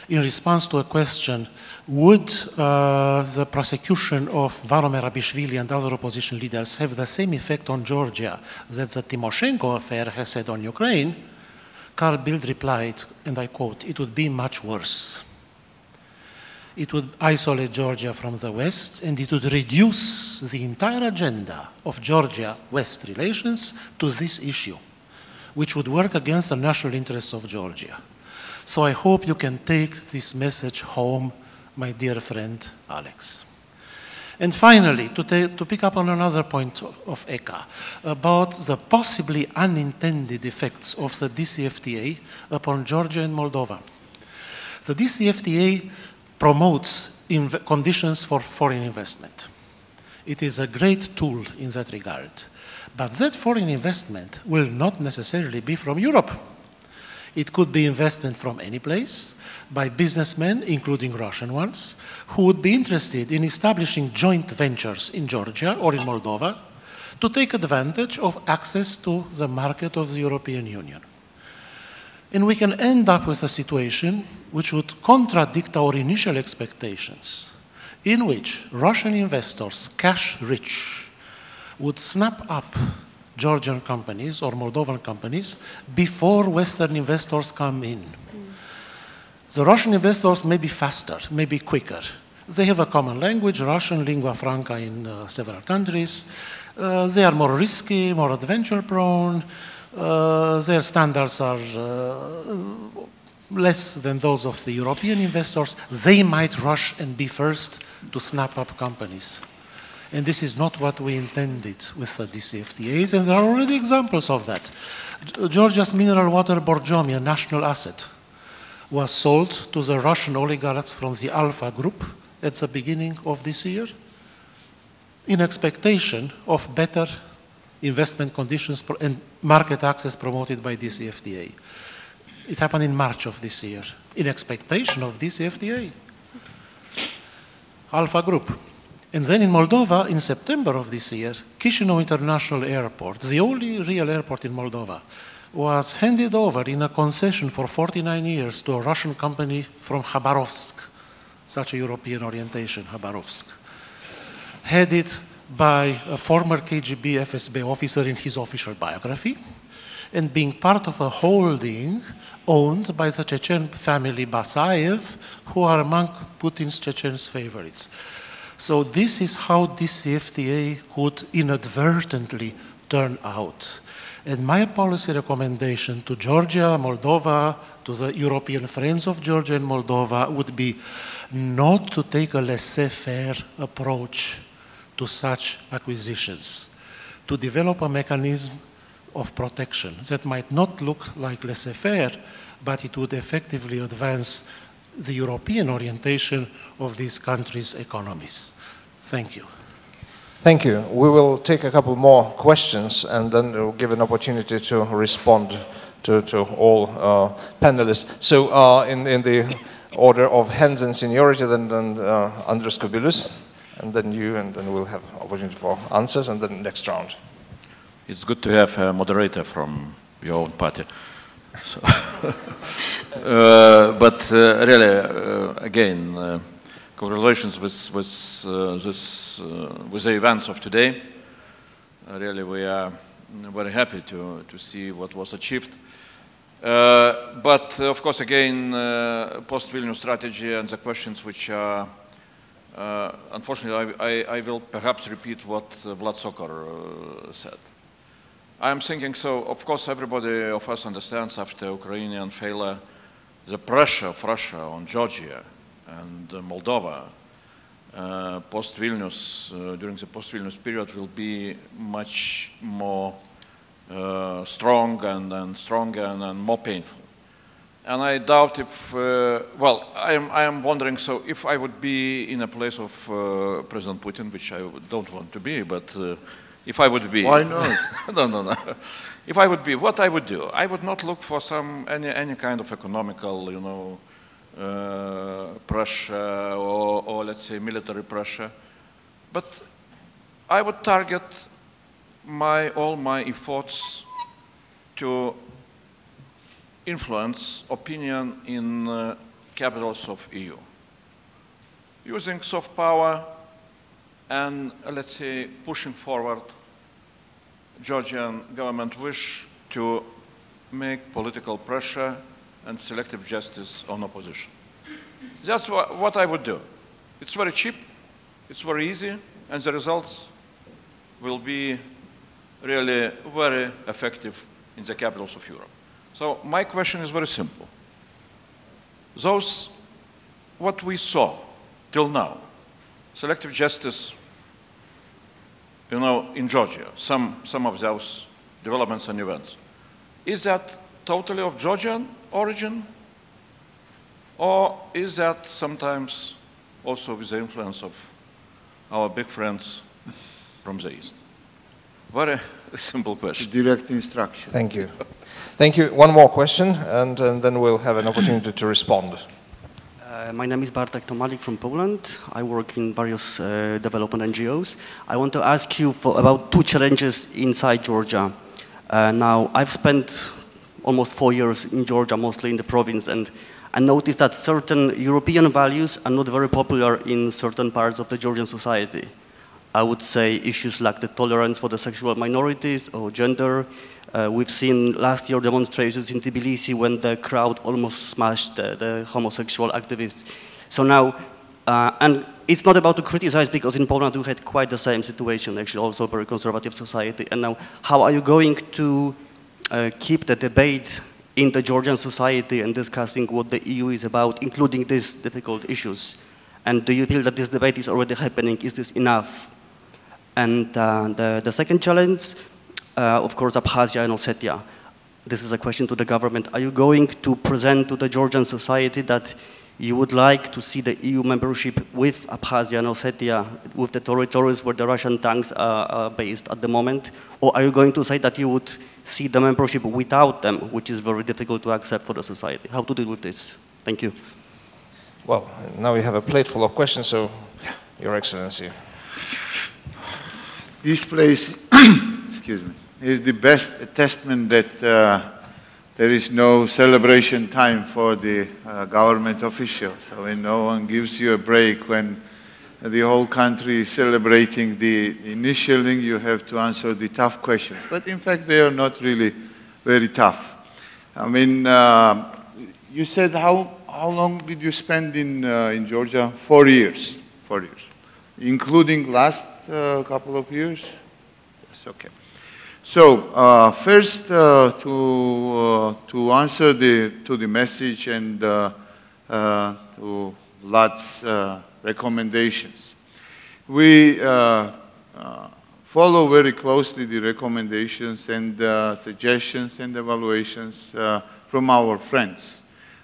in response to a question, would the prosecution of Varomir Abishvili and other opposition leaders have the same effect on Georgia that the Timoshenko affair has had on Ukraine? Carl Bildt replied, and I quote, "It would be much worse. It would isolate Georgia from the West, and it would reduce the entire agenda of Georgia-West relations to this issue, which would work against the national interests of Georgia." So I hope you can take this message home, my dear friend Alex. And finally, to pick up on another point of Eka, about the possibly unintended effects of the DCFTA upon Georgia and Moldova. The DCFTA promotes conditions for foreign investment. It is a great tool in that regard. But that foreign investment will not necessarily be from Europe. It could be investment from any place, by businessmen, including Russian ones, who would be interested in establishing joint ventures in Georgia or in Moldova to take advantage of access to the market of the European Union. And we can end up with a situation which would contradict our initial expectations, in which Russian investors, cash-rich, would snap up Georgian companies or Moldovan companies before Western investors come in. The Russian investors may be faster, may be quicker. They have a common language, Russian, lingua franca in several countries. They are more risky, more adventure-prone. Their standards are less than those of the European investors. They might rush and be first to snap up companies. And this is not what we intended with the DCFTAs, and there are already examples of that. Georgia's mineral water Borjomi, a national asset, was sold to the Russian oligarchs from the Alpha Group at the beginning of this year. in expectation of better investment conditions and market access promoted by DCFTA. It happened in March of this year, in expectation of DCFTA. Alpha Group. And then in Moldova, in September of this year, Chisinau International Airport, the only real airport in Moldova, was handed over in a concession for 49 years to a Russian company from Khabarovsk, such a European orientation, Khabarovsk, headed by a former KGB FSB officer in his official biography, and being part of a holding owned by the Chechen family Basayev, who are among Putin's Chechen's favorites. So this is how DCFTA could inadvertently turn out. And my policy recommendation to Georgia, Moldova, to the European friends of Georgia and Moldova would be not to take a laissez-faire approach to such acquisitions, to develop a mechanism of protection that might not look like laissez-faire, but it would effectively advance the European orientation of these countries' economies. Thank you. Thank you. We will take a couple more questions and then we'll give an opportunity to respond to all panelists. So in the order of hands and seniority, then Andres Kubilius, and then you, and then we'll have opportunity for answers, and then next round. It's good to have a moderator from your own party. So but really, again, congratulations with the events of today. Really, we are very happy to see what was achieved. But of course, again, post-Vilnius strategy and the questions which are, unfortunately, I will perhaps repeat what Vlad Sokor said. I'm thinking, so of course everybody of us understands after Ukrainian failure the pressure of Russia on Georgia and Moldova post-Vilnius, during the post-Vilnius period will be much more strong and stronger and more painful. And I doubt if, well, I am wondering, so if I would be in a place of President Putin, which I don't want to be, but if I would be... Why not? No. If I would be, what I would do? I would not look for any kind of economical, you know, pressure or let's say military pressure, but I would target all my efforts to influence opinion in capitals of EU, using soft power and let's say pushing forward Georgian government wish to make political pressure and selective justice on opposition. That's what I would do. It's very cheap, it's very easy, and the results will be really very effective in the capitals of Europe. So my question is very simple. What we saw till now, selective justice, you know, in Georgia, some of those developments and events, is that totally of Georgian origin, or is that sometimes also with the influence of our big friends from the East? Very simple question. Direct instruction. Thank you. Thank you. One more question, and then we'll have an opportunity to respond. My name is Bartek Tomalik from Poland. I work in various development NGOs. I want to ask you about two challenges inside Georgia. Now, I've spent almost 4 years in Georgia, mostly in the province, and I noticed that certain European values are not very popular in certain parts of the Georgian society. I would say issues like the tolerance for the sexual minorities or gender. We've seen last year demonstrations in Tbilisi when the crowd almost smashed the homosexual activists. So now, and it's not about to criticize, because in Poland we had quite the same situation, actually also a very conservative society. And now, how are you going to keep the debate in the Georgian society and discussing what the EU is about, including these difficult issues? And do you feel that this debate is already happening? Is this enough? And the second challenge, of course, Abkhazia and Ossetia. This is a question to the government. Are you going to present to the Georgian society that you would like to see the EU membership with Abkhazia and Ossetia, with the territories where the Russian tanks are based at the moment? Or are you going to say that you would see the membership without them, which is very difficult to accept for the society? How to deal with this? Thank you. Well, now we have a plate full of questions, so Your Excellency. This place, excuse me, is the best testament that there is no celebration time for the government officials. So when no one gives you a break, when the whole country is celebrating the initialing, you have to answer the tough questions. But in fact, they are not really very tough. I mean, you said how long did you spend in Georgia? 4 years. 4 years. Including last couple of years? Yes, okay. So first, to answer to the message and to Vlad's recommendations, we follow very closely the recommendations and suggestions and evaluations from our friends.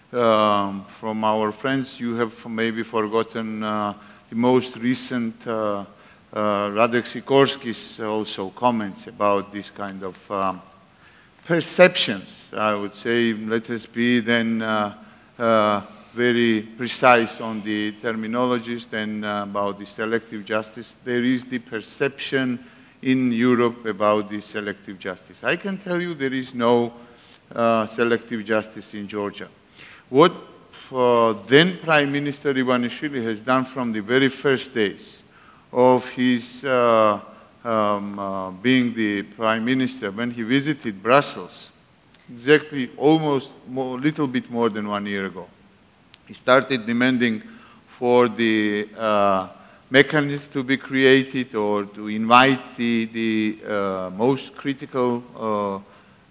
From our friends, you have maybe forgotten the most recent Radek Sikorski's also comments about this kind of perceptions. I would say, let us be then very precise on the terminologies then about the selective justice. There is the perception in Europe about the selective justice. I can tell you there is no selective justice in Georgia. What then Prime Minister Ivanishvili has done from the very first days of his being the Prime Minister, when he visited Brussels, exactly almost a little bit more than 1 year ago, he started demanding for the mechanism to be created or to invite the most critical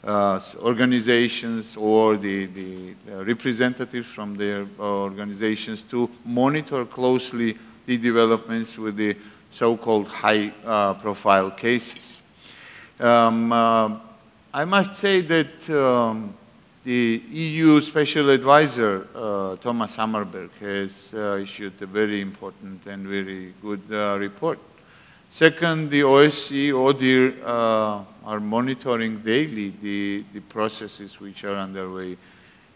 organizations or the representatives from their organizations to monitor closely the developments with the so-called high-profile cases. I must say that the EU Special Advisor, Thomas Hammarberg, has issued a very important and very good report. Second, the OSCE, ODIHR are monitoring daily the processes which are underway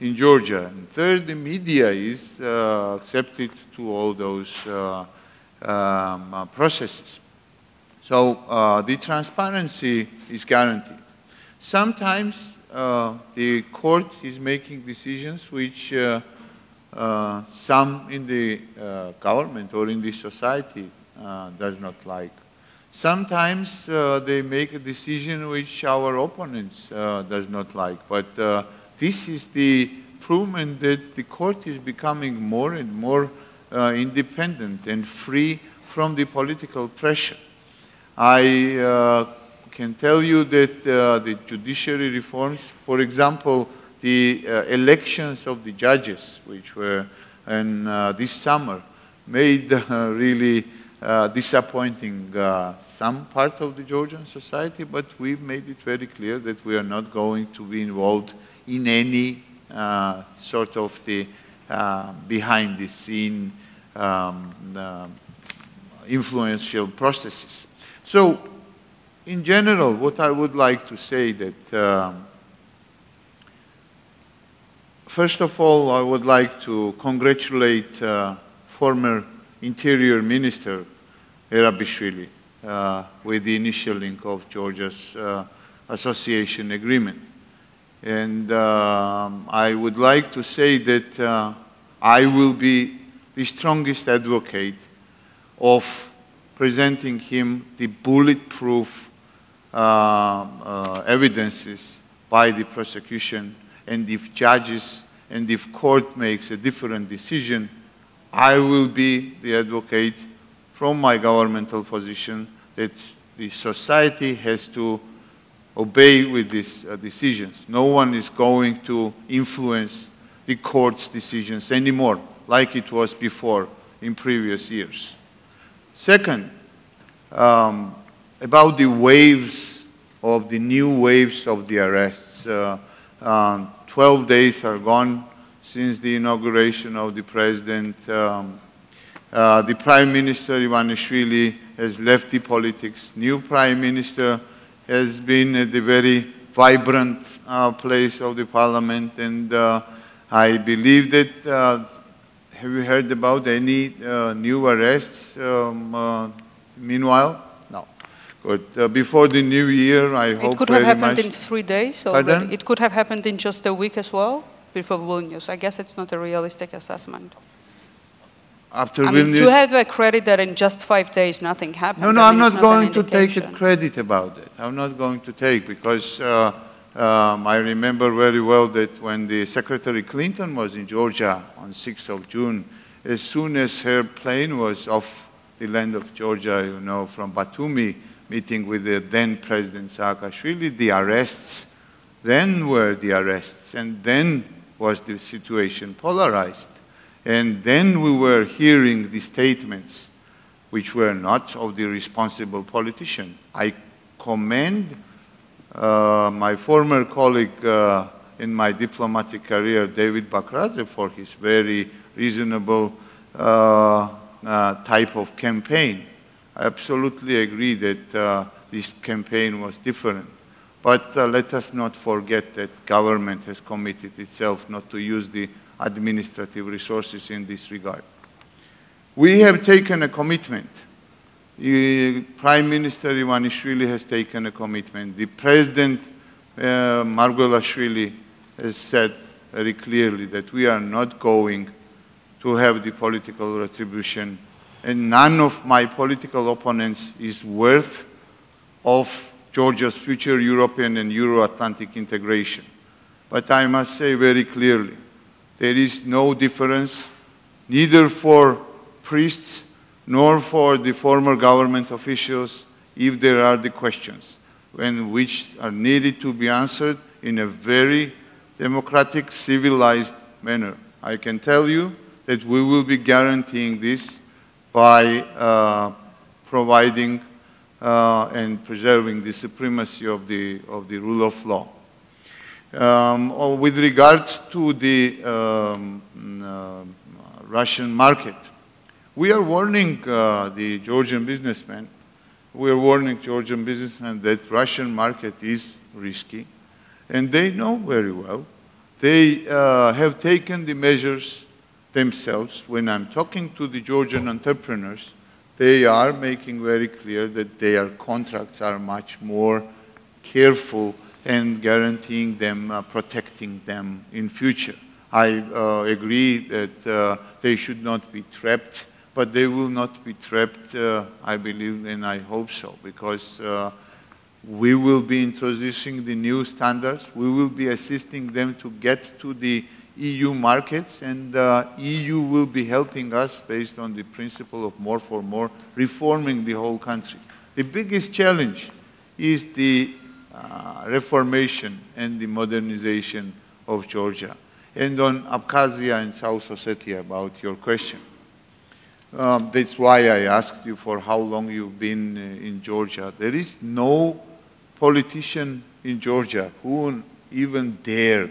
in Georgia. And third, the media is accepted to all those processes. So the transparency is guaranteed. Sometimes the court is making decisions which some in the government or in the society does not like. Sometimes they make a decision which our opponents does not like. But this is the proof that the court is becoming more and more independent and free from the political pressure. I can tell you that the judiciary reforms, for example, the elections of the judges, which were in this summer, made really disappointing some part of the Georgian society, but we've made it very clear that we are not going to be involved in any sort of the behind the scene influential processes. So, in general, what I would like to say that first of all, I would like to congratulate former Interior Minister Erabishvili with the initialing of Georgia's association agreement. And I would like to say that I will be the strongest advocate of presenting him the bulletproof evidences by the prosecution, and if judges and if court makes a different decision, I will be the advocate from my governmental position that the society has to obey with these decisions. No one is going to influence the court's decisions anymore, like it was before in previous years. Second, about the waves of the new waves of the arrests. 12 days are gone since the inauguration of the president. The Prime Minister Ivanishvili has left the politics. New Prime Minister has been at the very vibrant place of the parliament, and I believe that, have you heard about any new arrests meanwhile? No. Good. Before the new year, I hope very much. It could have happened in 3 days. Pardon? It could have happened in just a week as well, before Vilnius. I guess it's not a realistic assessment. After I mean, Vilnius, to have the credit that in just 5 days nothing happened. No, I I'm mean, not going to take indication. credit about it. I'm not going to take, because I remember very well that when the Secretary Clinton was in Georgia on 6th of June, as soon as her plane was off the land of Georgia, you know, from Batumi, meeting with the then President Saakashvili, the arrests then were the arrests, and then was the situation polarized. And then we were hearing the statements which were not of the responsible politician. I commend my former colleague in my diplomatic career, David Bakradze, for his very reasonable type of campaign. I absolutely agree that this campaign was different. But let us not forget that government has committed itself not to use the administrative resources in this regard. We have taken a commitment. The Prime Minister Ivanishvili has taken a commitment. The President Margvelashvili has said very clearly that we are not going to have the political retribution, and none of my political opponents is worth of Georgia's future European and Euro-Atlantic integration. But I must say very clearly, there is no difference, neither for priests nor for the former government officials, if there are the questions, which are needed to be answered in a very democratic, civilized manner. I can tell you that we will be guaranteeing this by providing and preserving the supremacy of the rule of law. With regard to the Russian market, we are warning the Georgian businessmen. We are warning Georgian businessmen that Russian market is risky, and they know very well. They have taken the measures themselves. When I'm talking to the Georgian entrepreneurs, they are making very clear that their contracts are much more careful and guaranteeing them, protecting them in future. I agree that they should not be trapped, but they will not be trapped, I believe, and I hope so, because we will be introducing the new standards. We will be assisting them to get to the EU markets, and EU will be helping us based on the principle of more for more, reforming the whole country. The biggest challenge is the reformation and the modernization of Georgia. And on Abkhazia and South Ossetia, about your question. That's why I asked you for how long you've been in Georgia. There is no politician in Georgia who will even dare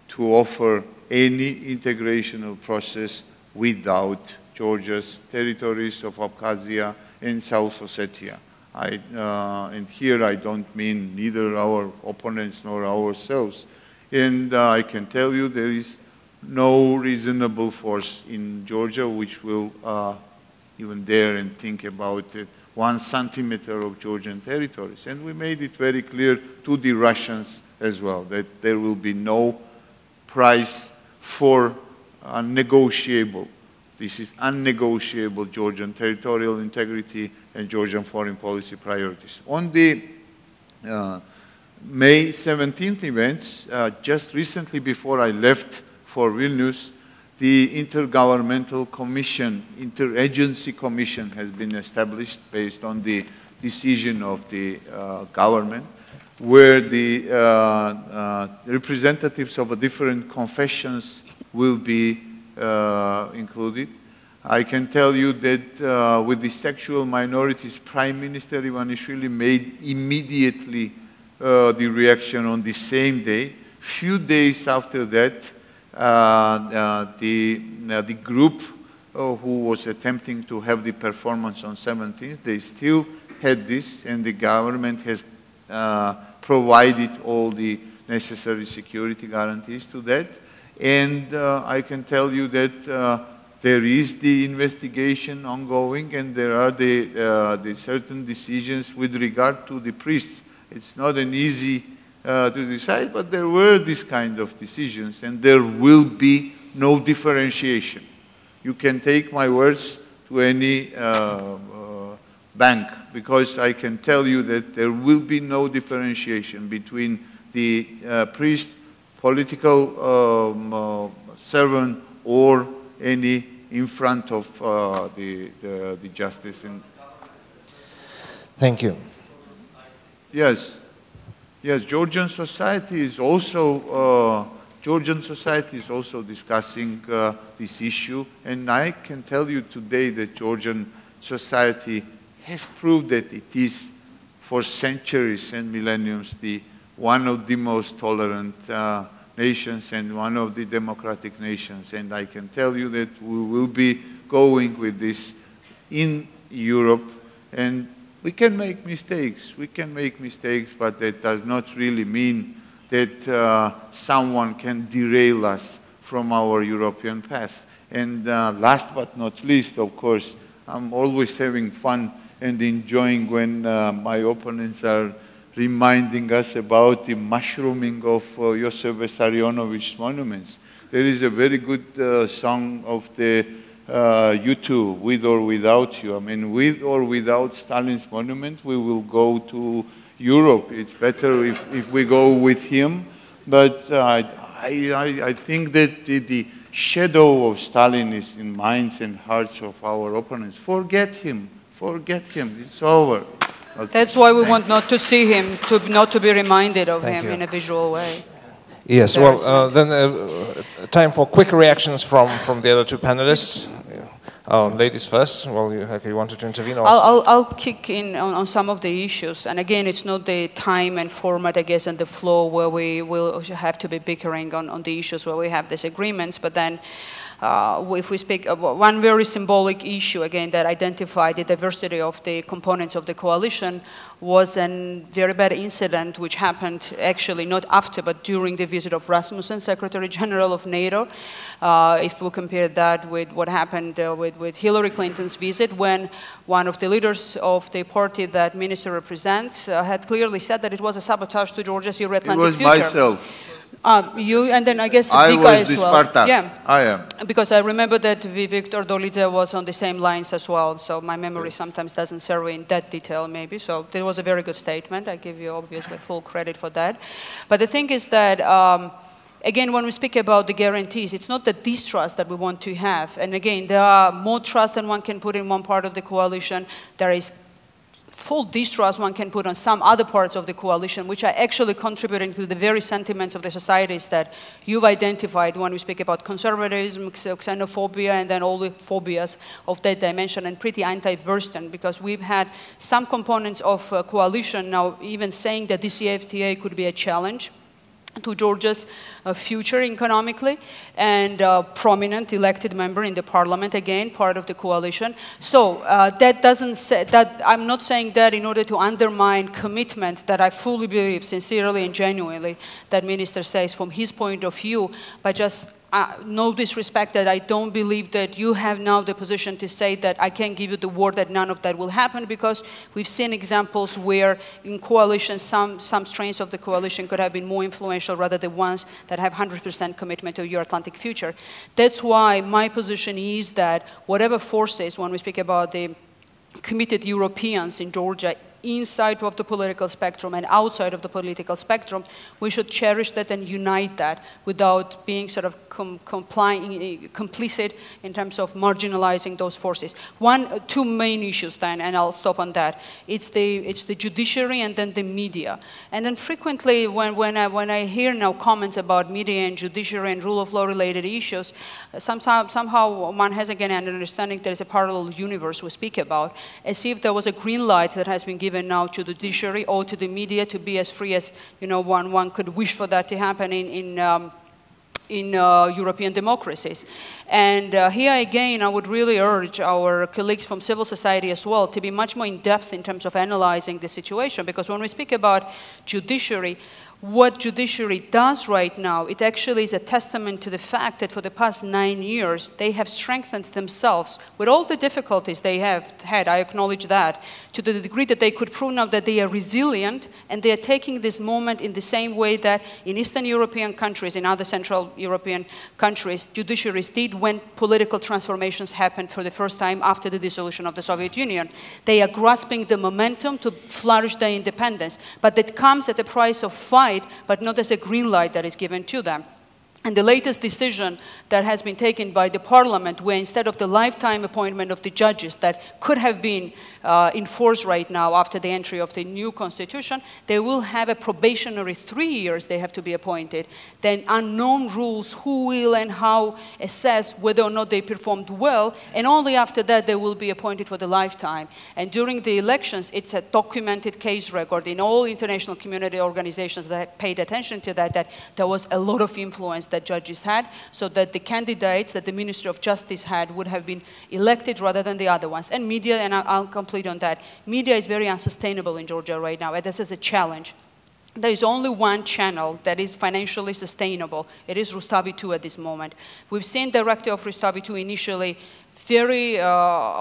to offer any integrational process without Georgia's territories of Abkhazia and South Ossetia. And here I don't mean neither our opponents nor ourselves. And I can tell you there is no reasonable force in Georgia which will even dare and think about 1 centimeter of Georgian territories. And we made it very clear to the Russians as well that there will be no price for negotiable. This is unnegotiable Georgian territorial integrity and Georgian foreign policy priorities. On the May 17th events, just recently before I left for Vilnius, the Intergovernmental Commission, Interagency Commission has been established based on the decision of the government, where the representatives of different confessions will be included. I can tell you that with the sexual minorities, Prime Minister Ivanishvili made immediately the reaction on the same day. Few days after that, the group who was attempting to have the performance on 17th, they still had this, and the government has provided all the necessary security guarantees to that. And I can tell you that there is the investigation ongoing, and there are the certain decisions with regard to the priests. It's not an easy to decide, but there were these kind of decisions, and there will be no differentiation. You can take my words to any bank, because I can tell you that there will be no differentiation between the priest, political servant, or any in front of the justice. Thank you. Yes, yes. Georgian society is also discussing this issue, and I can tell you today that Georgian society has proved that it is, for centuries and millenniums, one of the most tolerant nations and one of the democratic nations. And I can tell you that we will be going with this in Europe, and we can make mistakes. We can make mistakes, but that does not really mean that someone can derail us from our European path. And last but not least, of course, I'm always having fun and enjoying when my opponents are reminding us about the mushrooming of Josef Vissarionovic's monuments. There is a very good song of the U2, With or Without You. I mean, with or without Stalin's monument, we will go to Europe. It's better if we go with him. But I think that the shadow of Stalin is in minds and hearts of our opponents. Forget him. Forget him. It's over. Okay. That's why we want not to see him, not to be reminded of him in a visual way. Yes, well, then time for quick reactions from the other two panelists. Ladies first. Well, you wanted to intervene also? I'll kick in on some of the issues. And again, it's not the time and format, I guess, and the flow where we will have to be bickering on the issues where we have disagreements. But then if we speak about one very symbolic issue, again, that identified the diversity of the components of the coalition, was a very bad incident which happened actually not after but during the visit of Rasmussen, Secretary General of NATO. If we compare that with what happened with Hillary Clinton's visit, when one of the leaders of the party that minister represents had clearly said that it was a sabotage to Georgia's Euro-Atlantic future. It was myself. You, and then I guess I Vika was as the well. Spartak. Yeah, I am. because I remember that Viktor Dolidze was on the same lines as well, so my memory sometimes doesn't serve in that detail maybe. So it was a very good statement. I give you obviously full credit for that. But the thing is that, again, when we speak about the guarantees, it's not the distrust that we want to have. And again, there are more trust than one can put in one part of the coalition. There is full distrust one can put on some other parts of the coalition, which are actually contributing to the very sentiments of the societies that you've identified when we speak about conservatism, xenophobia, and then all the phobias of that dimension, and pretty anti-Western, because we've had some components of coalition now even saying that the CFTA could be a challenge to Georgia's future economically, and prominent elected member in the parliament, again, part of the coalition. So that doesn't say that, I'm not saying that in order to undermine commitment that I fully believe, sincerely and genuinely, that minister says from his point of view, but just no disrespect that I don't believe that you have now the position to say that I can give you the word that none of that will happen, because we've seen examples where in coalitions, some strains of the coalition could have been more influential rather than ones that have 100% commitment to your Atlantic future. That's why my position is that whatever forces, when we speak about the committed Europeans in Georgia, inside of the political spectrum and outside of the political spectrum, we should cherish that and unite that without being sort of complicit in terms of marginalizing those forces. Two main issues then, and I'll stop on that. It's the judiciary and then the media. And then frequently when I hear now comments about media and judiciary and rule of law related issues, somehow one has again an understanding there is a parallel universe we speak about, as if there was a green light that has been given now to the judiciary or to the media to be as free as one could wish for that to happen in in European democracies. And here again, I would really urge our colleagues from civil society as well to be much more in depth in terms of analyzing the situation, because when we speak about judiciary, what judiciary does right now, it actually is a testament to the fact that for the past 9 years, they have strengthened themselves with all the difficulties they have had, I acknowledge that, to the degree that they could prove now that they are resilient, and they are taking this moment in the same way that in Eastern European countries, in other Central European countries, judiciaries did when political transformations happened for the first time after the dissolution of the Soviet Union. They are grasping the momentum to flourish their independence, but that comes at the price of fight, but not as a green light that is given to them. And the latest decision that has been taken by the parliament, where instead of the lifetime appointment of the judges that could have been enforced right now after the entry of the new constitution, they will have a probationary 3 years they have to be appointed. Then unknown rules who will and how assess whether or not they performed well, and only after that they will be appointed for the lifetime. And during the elections, it's a documented case record in all international community organizations that paid attention to that, that there was a lot of influence that judges had, so that the candidates that the Ministry of Justice had would have been elected rather than the other ones. And media, and I'll complete on that, media is very unsustainable in Georgia right now, and this is a challenge. There is only one channel that is financially sustainable. It is Rustavi 2 at this moment. We've seen director of Rustavi 2 initially very,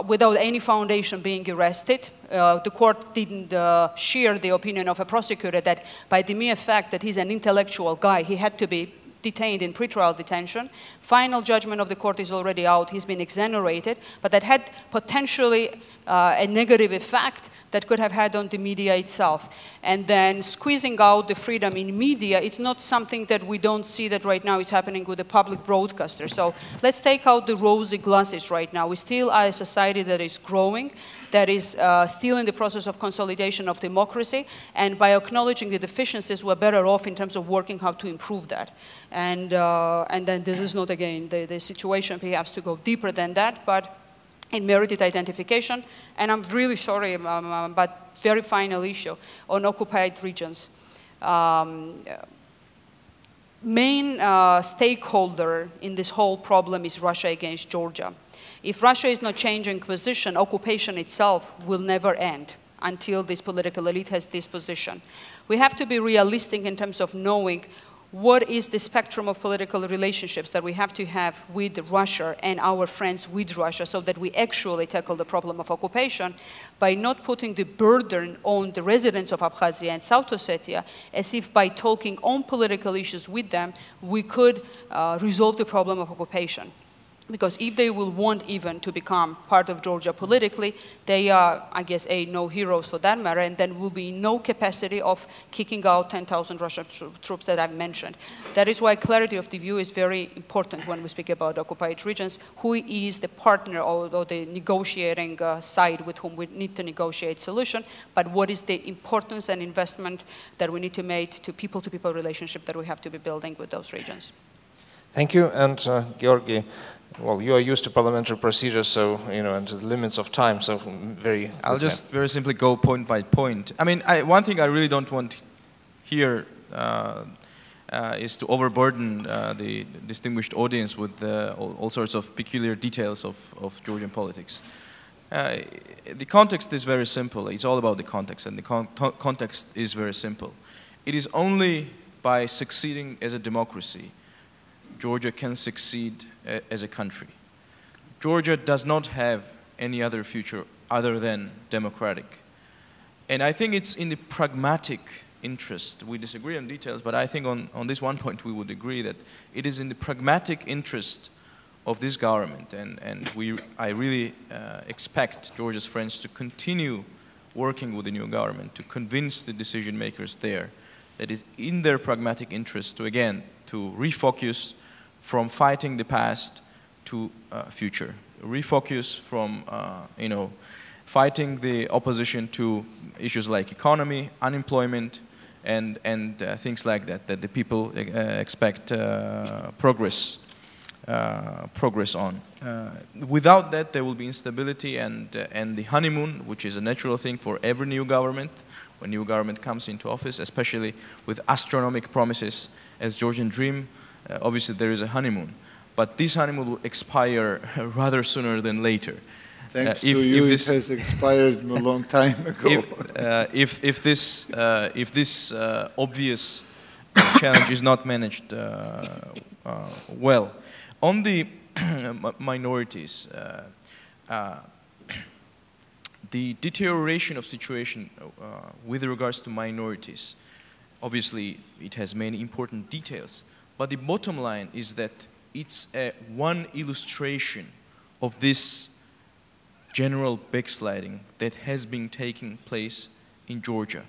without any foundation being arrested. The court didn't share the opinion of a prosecutor that by the mere fact that he's an intellectual guy, he had to be detained in pretrial detention. Final judgment of the court is already out. He's been exonerated, but that had potentially a negative effect that could have had on the media itself. And then squeezing out the freedom in media, it's not something that we don't see that right now is happening with the public broadcaster. So let's take out the rosy glasses right now. We still are a society that is growing, that is still in the process of consolidation of democracy, and by acknowledging the deficiencies, we're better off in terms of working how to improve that. And then this is not, again, the situation perhaps to go deeper than that, but it merited identification. And I'm really sorry, but very final issue on occupied regions. Main stakeholder in this whole problem is Russia against Georgia. If Russia is not changing position, occupation itself will never end until this political elite has this position. We have to be realistic in terms of knowing what is the spectrum of political relationships that we have to have with Russia and our friends with Russia, so that we actually tackle the problem of occupation by not putting the burden on the residents of Abkhazia and South Ossetia, as if by talking on political issues with them, we could resolve the problem of occupation. Because if they will want even to become part of Georgia politically, they are, I guess, no heroes for that matter, and then will be no capacity of kicking out 10,000 Russian troops that I've mentioned. That is why clarity of the view is very important when we speak about occupied regions. Who is the partner or the negotiating side with whom we need to negotiate solution, but what is the importance and investment that we need to make to people-to-people relationship that we have to be building with those regions. Thank you, and Georgi, well, you are used to parliamentary procedures, so, you know, and the limits of time, so very... I'll just very simply go point by point. I mean, one thing I really don't want here is to overburden the distinguished audience with all sorts of peculiar details of Georgian politics. The context is very simple. It's all about the context, and the context is very simple. It is only by succeeding as a democracy Georgia can succeed as a country. Georgia does not have any other future other than democratic. And I think it's in the pragmatic interest, we disagree on details, but I think on this one point we would agree that it is in the pragmatic interest of this government, and I really expect Georgia's friends to continue working with the new government to convince the decision makers there that it's in their pragmatic interest to, again, to refocus from fighting the past to future. Refocus from, you know, fighting the opposition to issues like economy, unemployment, and things like that, that the people expect progress on. Without that, there will be instability and the honeymoon, which is a natural thing for every new government, when new government comes into office, especially with astronomical promises as Georgian dream Obviously, there is a honeymoon, but this honeymoon will expire rather sooner than later. Thanks to you, it has expired a long time ago. If this obvious challenge is not managed well. On the minorities, the deterioration of situation with regards to minorities, obviously it has many important details, but the bottom line is that it's one illustration of this general backsliding that has been taking place in Georgia.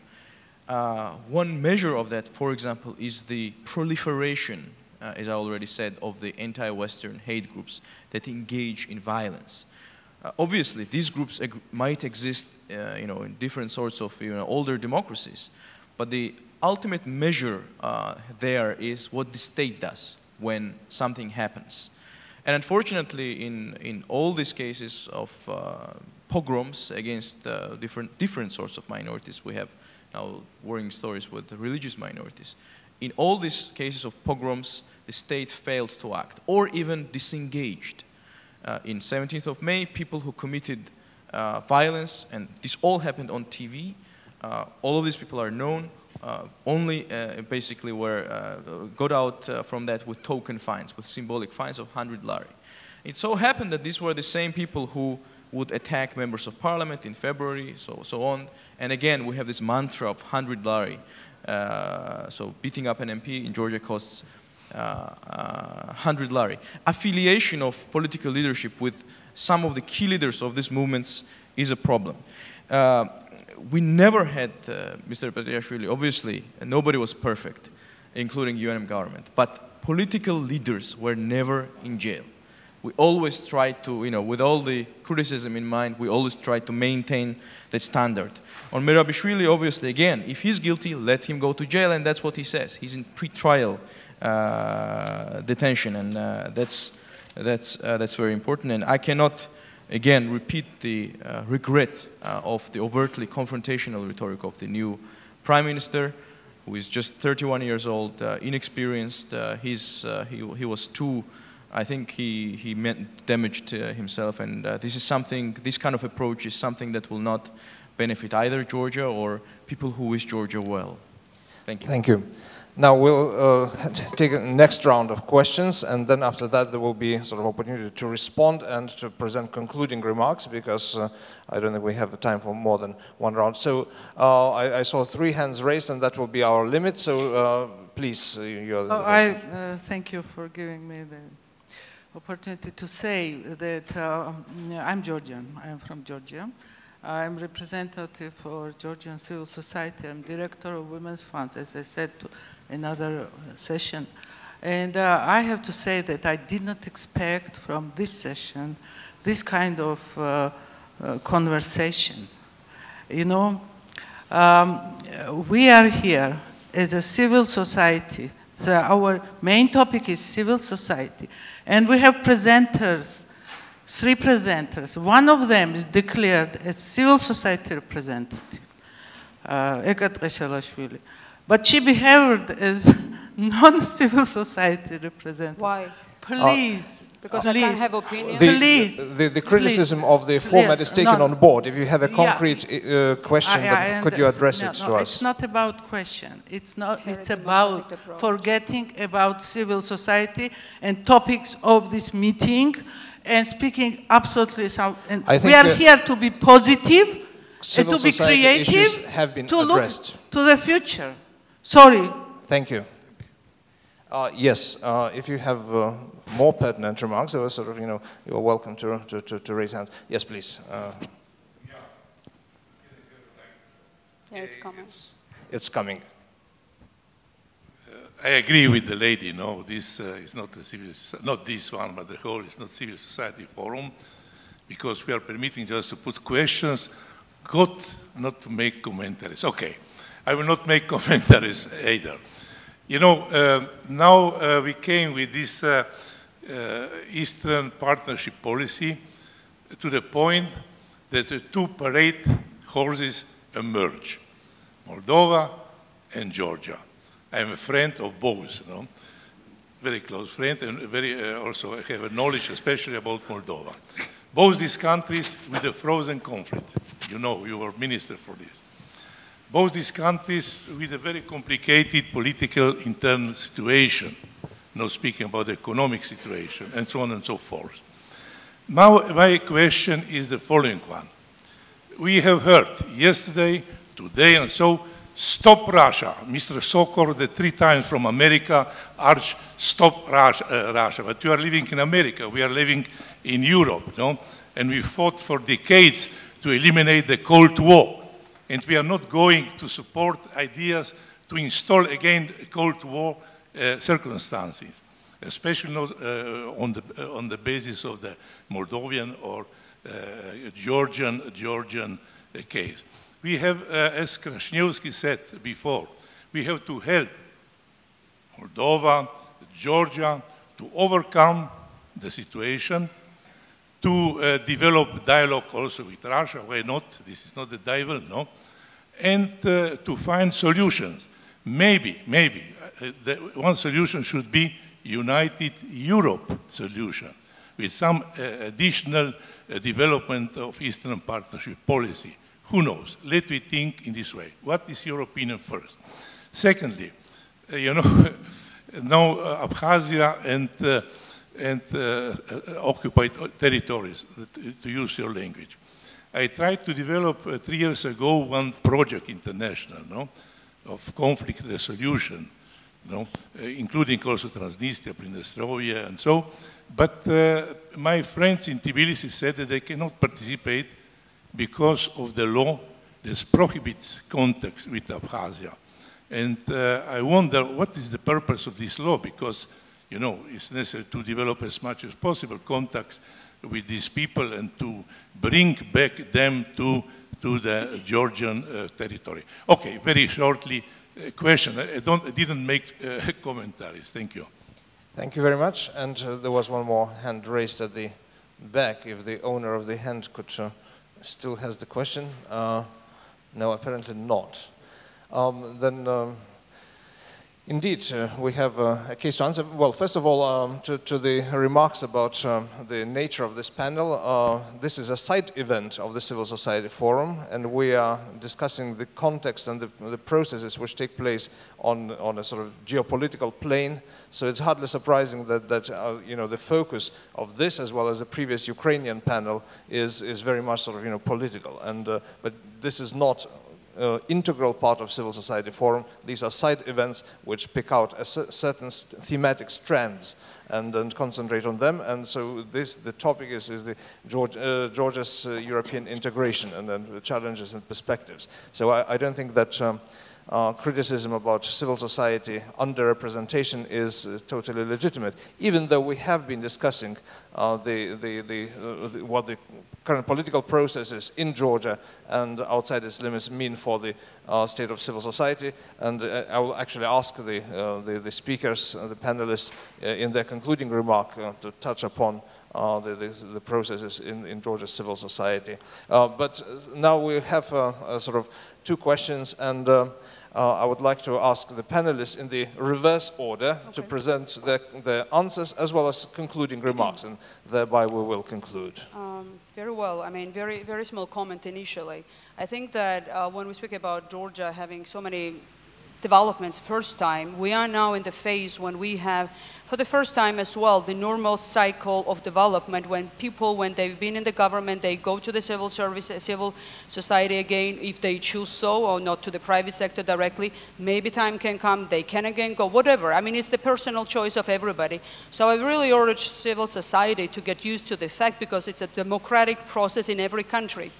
One measure of that, for example, is the proliferation, as I already said, of the anti-Western hate groups that engage in violence. Obviously, these groups might exist, in different sorts of, older democracies, but the ultimate measure there is what the state does when something happens. And unfortunately, in all these cases of pogroms against different sorts of minorities, we have now worrying stories with the religious minorities. In all these cases of pogroms, the state failed to act or even disengaged. In 17th of May, people who committed violence, and this all happened on TV, all of these people are known, only basically got out from that with token fines, with symbolic fines of 100 lari. It so happened that these were the same people who would attack members of parliament in February, so on. And again, we have this mantra of 100 lari. So beating up an MP in Georgia costs 100 lari. Affiliation of political leadership with some of the key leaders of these movements is a problem. We never had, Mr. Petriashvili, obviously, nobody was perfect, including UNM government, but political leaders were never in jail. We always tried to, with all the criticism in mind, we always tried to maintain that standard. On Merabishvili, obviously, again, if he's guilty, let him go to jail, and that's what he says. He's in pre-trial detention, and that's very important. And I cannot, again, repeat the regret of the overtly confrontational rhetoric of the new prime minister, who is just 31 years old, inexperienced. He was too, I think he meant damage to himself, and this kind of approach is something that will not benefit either Georgia or people who wish Georgia well. Thank you. Thank you. Now we'll take a next round of questions, and then after that there will be sort of opportunity to respond and to present concluding remarks, because I don't think we have time for more than one round. So I saw 3 hands raised, and that will be our limit. So please, you're the thank you for giving me the opportunity to say that I'm Georgian. I'm from Georgia. I'm representative for Georgian civil society. I'm director of Women's Funds, as I said to another session. And I have to say that I did not expect from this session this kind of conversation. We are here as a civil society. So our main topic is civil society. And we have presenters, 3 presenters. One of them is declared as civil society representative, Ekat Reshalashvili. But she behaved as non-civil society representative. Why? Please. Because I can't have opinion? The criticism of the format is taken on board. If you have a concrete question, could you address it to us? It's not about question. It's about forgetting about civil society and topics of this meeting and speaking absolutely. We are here to be positive and to be creative, to look to the future. Sorry. Thank you. Yes, if you have more pertinent remarks, or sort of, you're welcome to raise hands. Yes, please. Yeah, it's coming. It's coming. I agree with the lady. No, this is not a civil, not this one, but the whole is not civil society forum, because we are permitting just to put questions, not to make commentaries. Okay, I will not make commentaries either. Now we came with this Eastern Partnership policy to the point that the 2 parade horses emerge, Moldova and Georgia. I am a friend of both. very close friend, and very also have a knowledge, especially about Moldova. Both these countries with a frozen conflict. You know, you were minister for this. Both these countries with a very complicated political internal situation, not speaking about the economic situation, and so on and so forth. Now, my question is the following one. We have heard yesterday, today, and so, stop Russia. Mr. Sokor, the 3 times from America, urged stop Russia. But you are living in America, we are living in Europe, no? And we fought for decades to eliminate the Cold War. And we are not going to support ideas to install again Cold War circumstances, especially not on the basis of the Moldovan or Georgian case. We have, as Krasniewski said before, we have to help Moldova, Georgia to overcome the situation, to develop dialogue also with Russia. Why not? This is not the devil, no? And to find solutions. Maybe, one solution should be United Europe solution with some additional development of Eastern Partnership policy. Who knows? Let me think in this way. What is your opinion first? Secondly, you know, now Abkhazia and occupied territories, to use your language. I tried to develop 3 years ago one project international, no, of conflict resolution, no, including also Transnistria, Pridnestrovia, and so. But my friends in Tbilisi said that they cannot participate because of the law that prohibits contacts with Abkhazia. And I wonder what is the purpose of this law, because, you know, it's necessary to develop as much as possible contacts with these people and to bring back them to the Georgian territory. Okay, very shortly, question. I didn't make commentaries. Thank you. Thank you very much. And there was one more hand raised at the back. If the owner of the hand could still has the question. No, apparently not. Indeed, we have a case to answer. Well, first of all, to the remarks about the nature of this panel, this is a side event of the Civil Society Forum, and we are discussing the context and the processes which take place on a sort of geopolitical plane. So it's hardly surprising that you know, the focus of this, as well as the previous Ukrainian panel, is very much sort of, you know, political. And but this is not integral part of Civil Society Forum. These are side events which pick out certain thematic strands and concentrate on them. And so the topic is the Georgia's European integration and then the challenges and perspectives. So I don't think that criticism about civil society underrepresentation is totally legitimate, even though we have been discussing what the current political processes in Georgia and outside its limits mean for the state of civil society. And I will actually ask the speakers, the panelists, in their concluding remark to touch upon the processes in Georgia's civil society. But now we have sort of 2 questions, and I would like to ask the panelists in the reverse order to present their answers as well as concluding remarks, and thereby we will conclude. Very well. I mean, very small comment initially. I think that when we speak about Georgia having so many developments first time, we are now in the phase when we have, for the first time as well, the normal cycle of development when people, when they've been in the government, they go to the civil society again, if they choose so, or not to the private sector directly. Maybe time can come, they can again go, whatever. I mean, it's the personal choice of everybody. So I really urge civil society to get used to the fact, because it's a democratic process in every country.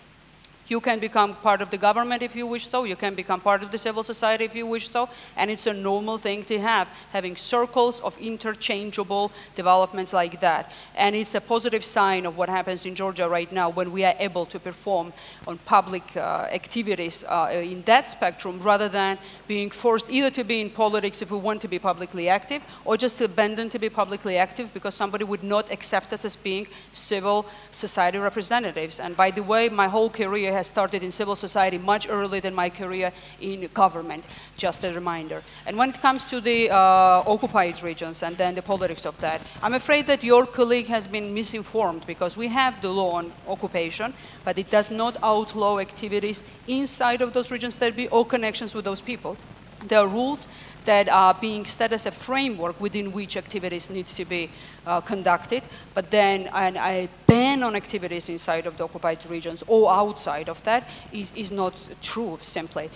You can become part of the government if you wish so, you can become part of the civil society if you wish so, and it's a normal thing to have, having circles of interchangeable developments like that. And it's a positive sign of what happens in Georgia right now when we are able to perform on public activities in that spectrum, rather than being forced either to be in politics if we want to be publicly active, or just to abandon to be publicly active because somebody would not accept us as being civil society representatives. And by the way, my whole career has started in civil society much earlier than my career in government, just a reminder. And when it comes to the occupied regions and then the politics of that, I'm afraid that your colleague has been misinformed, because we have the law on occupation, but it does not outlaw activities inside of those regions that be all connections with those people. There are rules that are being set as a framework within which activities need to be conducted, but then a ban on activities inside of the occupied regions or outside of that is not true, simply.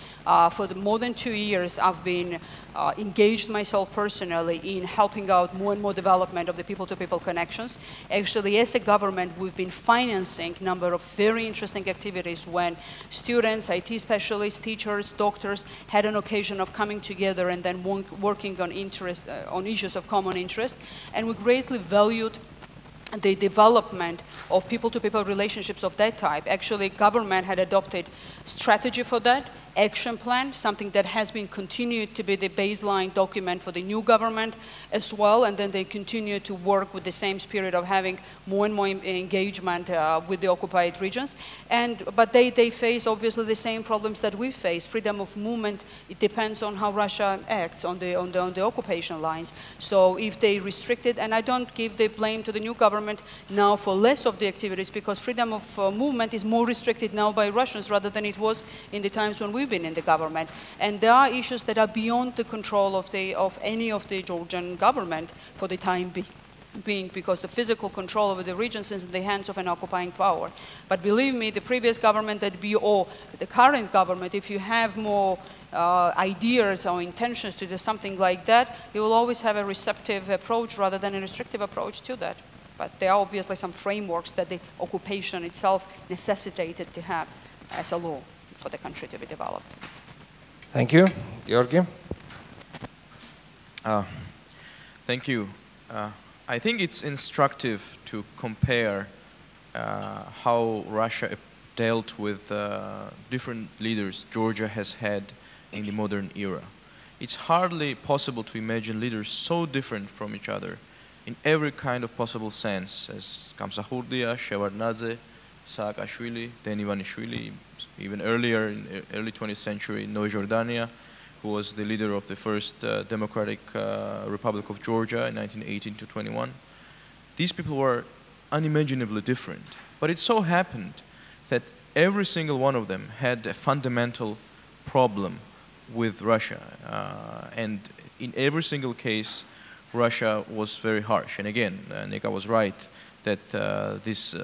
For more than 2 years, I've been engaged myself personally in helping out more and more development of the people-to-people connections. Actually, as a government, we've been financing a number of very interesting activities when students, IT specialists, teachers, doctors had an occasion of coming together and then working on issues of common interest. And we greatly valued the development of people-to-people relationships of that type. Actually, government had adopted strategy for that, action plan, something that has been continued to be the baseline document for the new government as well, and then they continue to work with the same spirit of having more and more engagement with the occupied regions. But they face obviously the same problems that we face. Freedom of movement, it depends on how Russia acts on the occupation lines. So if they restrict it, and I don't give the blame to the new government now for less of the activities, because freedom of movement is more restricted now by Russians rather than it was in the times when we've been in the government. And there are issues that are beyond the control of any of the Georgian government for the time being, because the physical control over the regions is in the hands of an occupying power. But believe me, the previous government or the current government, if you have more ideas or intentions to do something like that, you will always have a receptive approach rather than a restrictive approach to that. But there are obviously some frameworks that the occupation itself necessitated to have as a law for the country to be developed. Thank you. Georgi? Thank you. I think it's instructive to compare how Russia dealt with different leaders Georgia has had in the modern era. It's hardly possible to imagine leaders so different from each other in every kind of possible sense, as Gamsahurdia, Shevardnadze, Saakashvili, then Ivanishvili, even earlier in the early 20th century, New Jordania, who was the leader of the first Democratic Republic of Georgia in 1918 to 21. These people were unimaginably different. But it so happened that every single one of them had a fundamental problem with Russia. And in every single case, Russia was very harsh. And again, Nika was right that this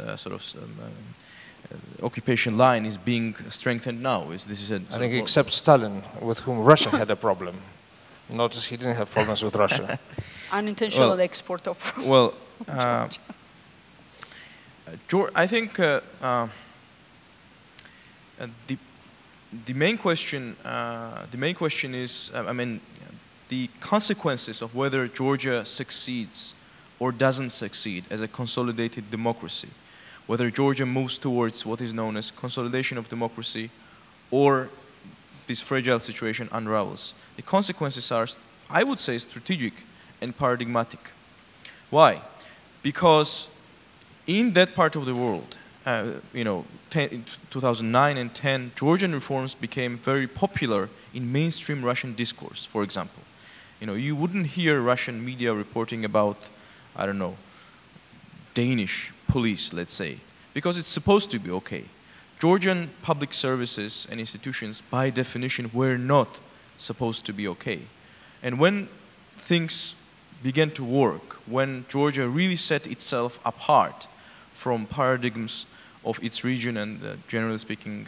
occupation line is being strengthened now. I think except Stalin, with whom Russia had a problem. Notice he didn't have problems with Russia. Unintentional export of. Well, I think the main question is, the consequences of whether Georgia succeeds or doesn't succeed as a consolidated democracy, whether Georgia moves towards what is known as consolidation of democracy or this fragile situation unravels. The consequences are, I would say, strategic and paradigmatic. Why? Because in that part of the world, in 2009 and 10, Georgian reforms became very popular in mainstream Russian discourse, for example. You wouldn't hear Russian media reporting about, I don't know, Danish police, let's say, because it's supposed to be okay. Georgian public services and institutions, by definition, were not supposed to be okay. And when things began to work, when Georgia really set itself apart from paradigms of its region and, generally speaking,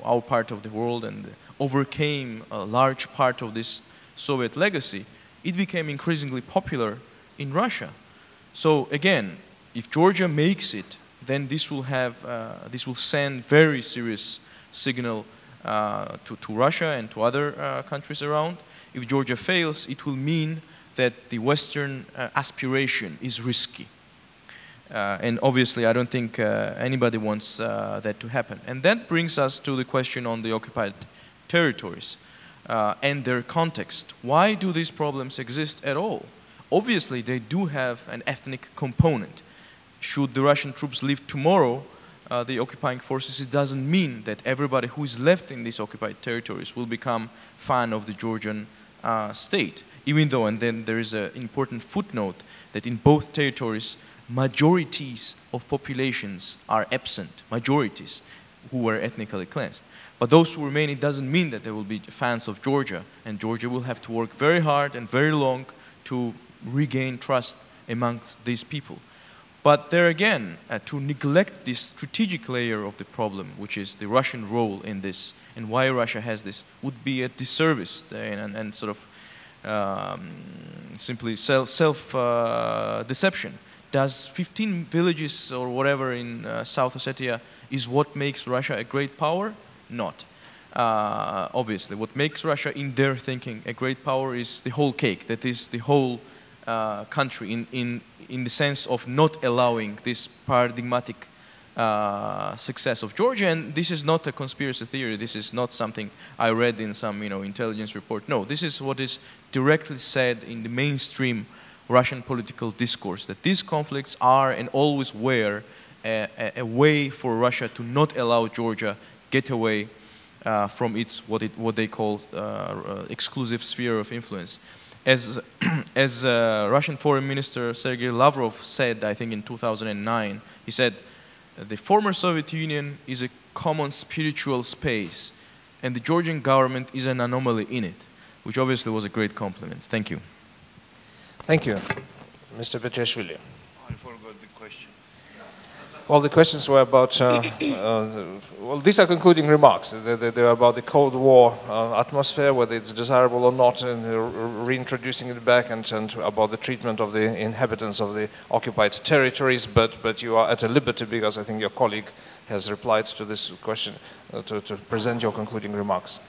our part of the world, and overcame a large part of this Soviet legacy, it became increasingly popular in Russia. So again, if Georgia makes it, then this will send very serious signal to Russia and to other countries around. If Georgia fails, it will mean that the Western aspiration is risky. And obviously, I don't think anybody wants that to happen. And that brings us to the question on the occupied territories and their context. Why do these problems exist at all? Obviously, they do have an ethnic component. Should the Russian troops leave tomorrow, the occupying forces, it doesn't mean that everybody who is left in these occupied territories will become fan of the Georgian state. Even though, and then there is an important footnote, that in both territories, majorities of populations are absent, majorities who were ethnically cleansed. But those who remain, it doesn't mean that they will be fans of Georgia, and Georgia will have to work very hard and very long to regain trust amongst these people. But there again, to neglect this strategic layer of the problem, which is the Russian role in this, and why Russia has this, would be a disservice and sort of simply self-deception. Does 15 villages or whatever in South Ossetia is what makes Russia a great power? Not. Obviously, what makes Russia, in their thinking, a great power is the whole cake, that is the whole country, in the sense of not allowing this paradigmatic success of Georgia. And this is not a conspiracy theory. This is not something I read in some intelligence report. No, this is what is directly said in the mainstream Russian political discourse, that these conflicts are and always were a way for Russia to not allow Georgia get away from its what they call exclusive sphere of influence. As Russian Foreign Minister Sergei Lavrov said, I think in 2009, he said, the former Soviet Union is a common spiritual space, and the Georgian government is an anomaly in it, which obviously was a great compliment. Thank you. Thank you, Mr. Petrashvili. I forgot the question. Well, the questions were about, well, these are concluding remarks. They were about the Cold War atmosphere, whether it's desirable or not, and reintroducing it back, and about the treatment of the inhabitants of the occupied territories. But you are at a liberty, because I think your colleague has replied to this question, to present your concluding remarks.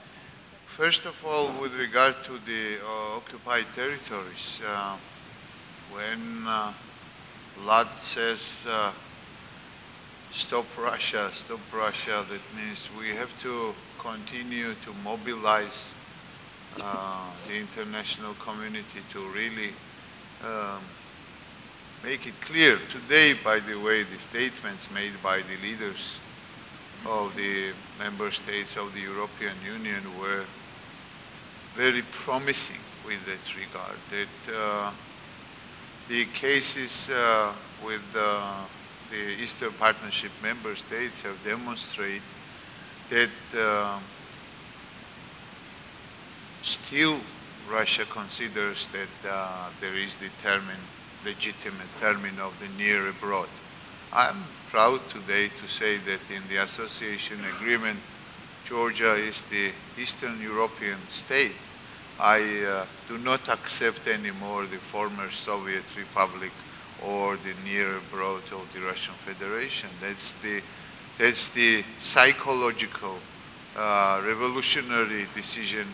First of all, with regard to the occupied territories, when Vlad says stop Russia, that means we have to continue to mobilize the international community to really make it clear. Today, by the way, the statements made by the leaders of the member states of the European Union were very promising with that regard, that the cases with the Eastern Partnership member states have demonstrated that still Russia considers that there is the legitimate term of the near abroad. I'm proud today to say that in the association agreement, Georgia is the Eastern European state. I do not accept anymore the former Soviet Republic or the near abroad of the Russian Federation. That's the psychological revolutionary decision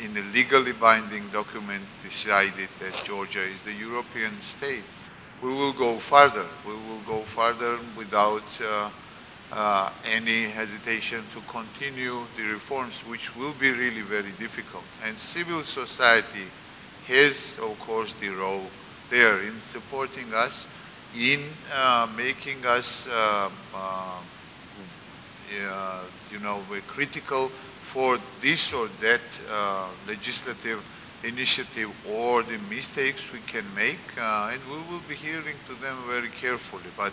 in a legally binding document decided that Georgia is the European state. We will go further. We will go further without any hesitation to continue the reforms, which will be really very difficult. And civil society has, of course, the role there in supporting us, in making us, critical for this or that legislative initiative or the mistakes we can make, and we will be hearing to them very carefully. But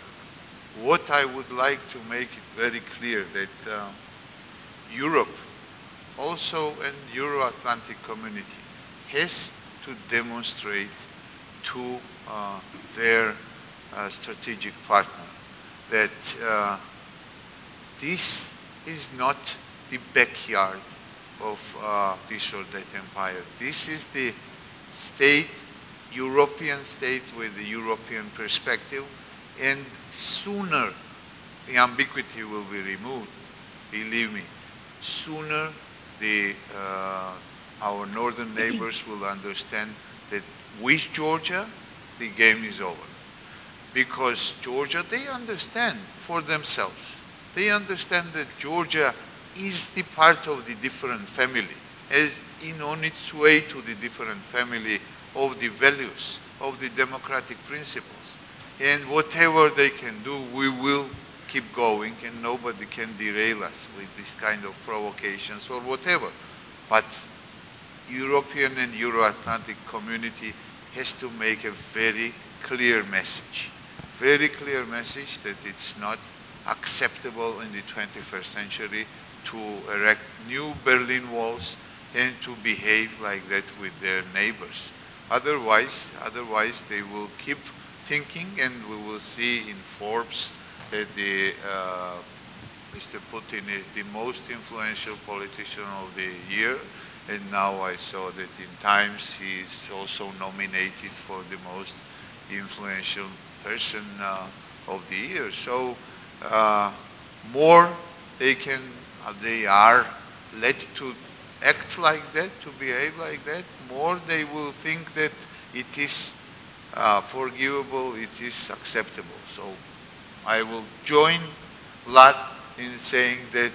what I would like to make it very clear that Europe, also an Euro-Atlantic community, has to demonstrate to their strategic partner that this is not the backyard of this or that empire. This is the state, European state with the European perspective, and sooner the ambiguity will be removed, believe me, sooner our northern neighbors will understand that with Georgia, the game is over. Because Georgia, they understand for themselves. They understand that Georgia is the part of the different family, as on its way to the different family of the values, of the democratic principles. And whatever they can do, we will keep going, and nobody can derail us with this kind of provocations or whatever. But European and Euro-Atlantic community has to make a very clear message that it's not acceptable in the 21st century to erect new Berlin walls and to behave like that with their neighbors. Otherwise they will keep thinking, and we will see in Forbes that Mr. Putin is the most influential politician of the year, and now I saw that in Times he is also nominated for the most influential person of the year. So more they are led to act like that, to behave like that, more they will think that it is forgivable, it is acceptable. So I will join Vlad in saying that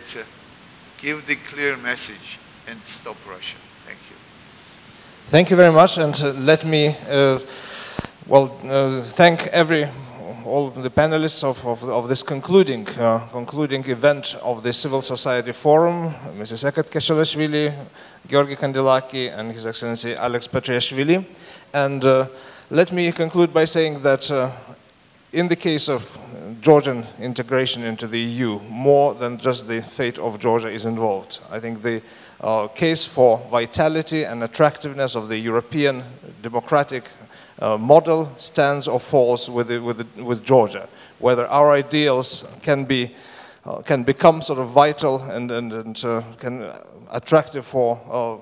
give the clear message and stop Russia. Thank you. Thank you very much, and let me thank all the panelists of this concluding event of the Civil Society Forum, Mrs. Eket Keshelashvili, Georgi Kandilaki, and His Excellency Alex Petriashvili. And let me conclude by saying that in the case of Georgian integration into the EU, more than just the fate of Georgia is involved. I think the case for vitality and attractiveness of the European democratic model stands or falls with Georgia. Whether our ideals can become sort of vital and can attractive for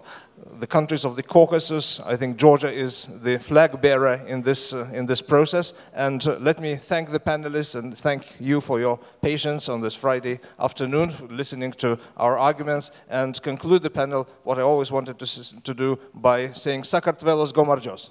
the countries of the Caucasus, I think Georgia is the flag bearer in this process. And let me thank the panelists and thank you for your patience on this Friday afternoon, for listening to our arguments, and conclude the panel what I always wanted to do by saying Sakartvelos Gomarjos.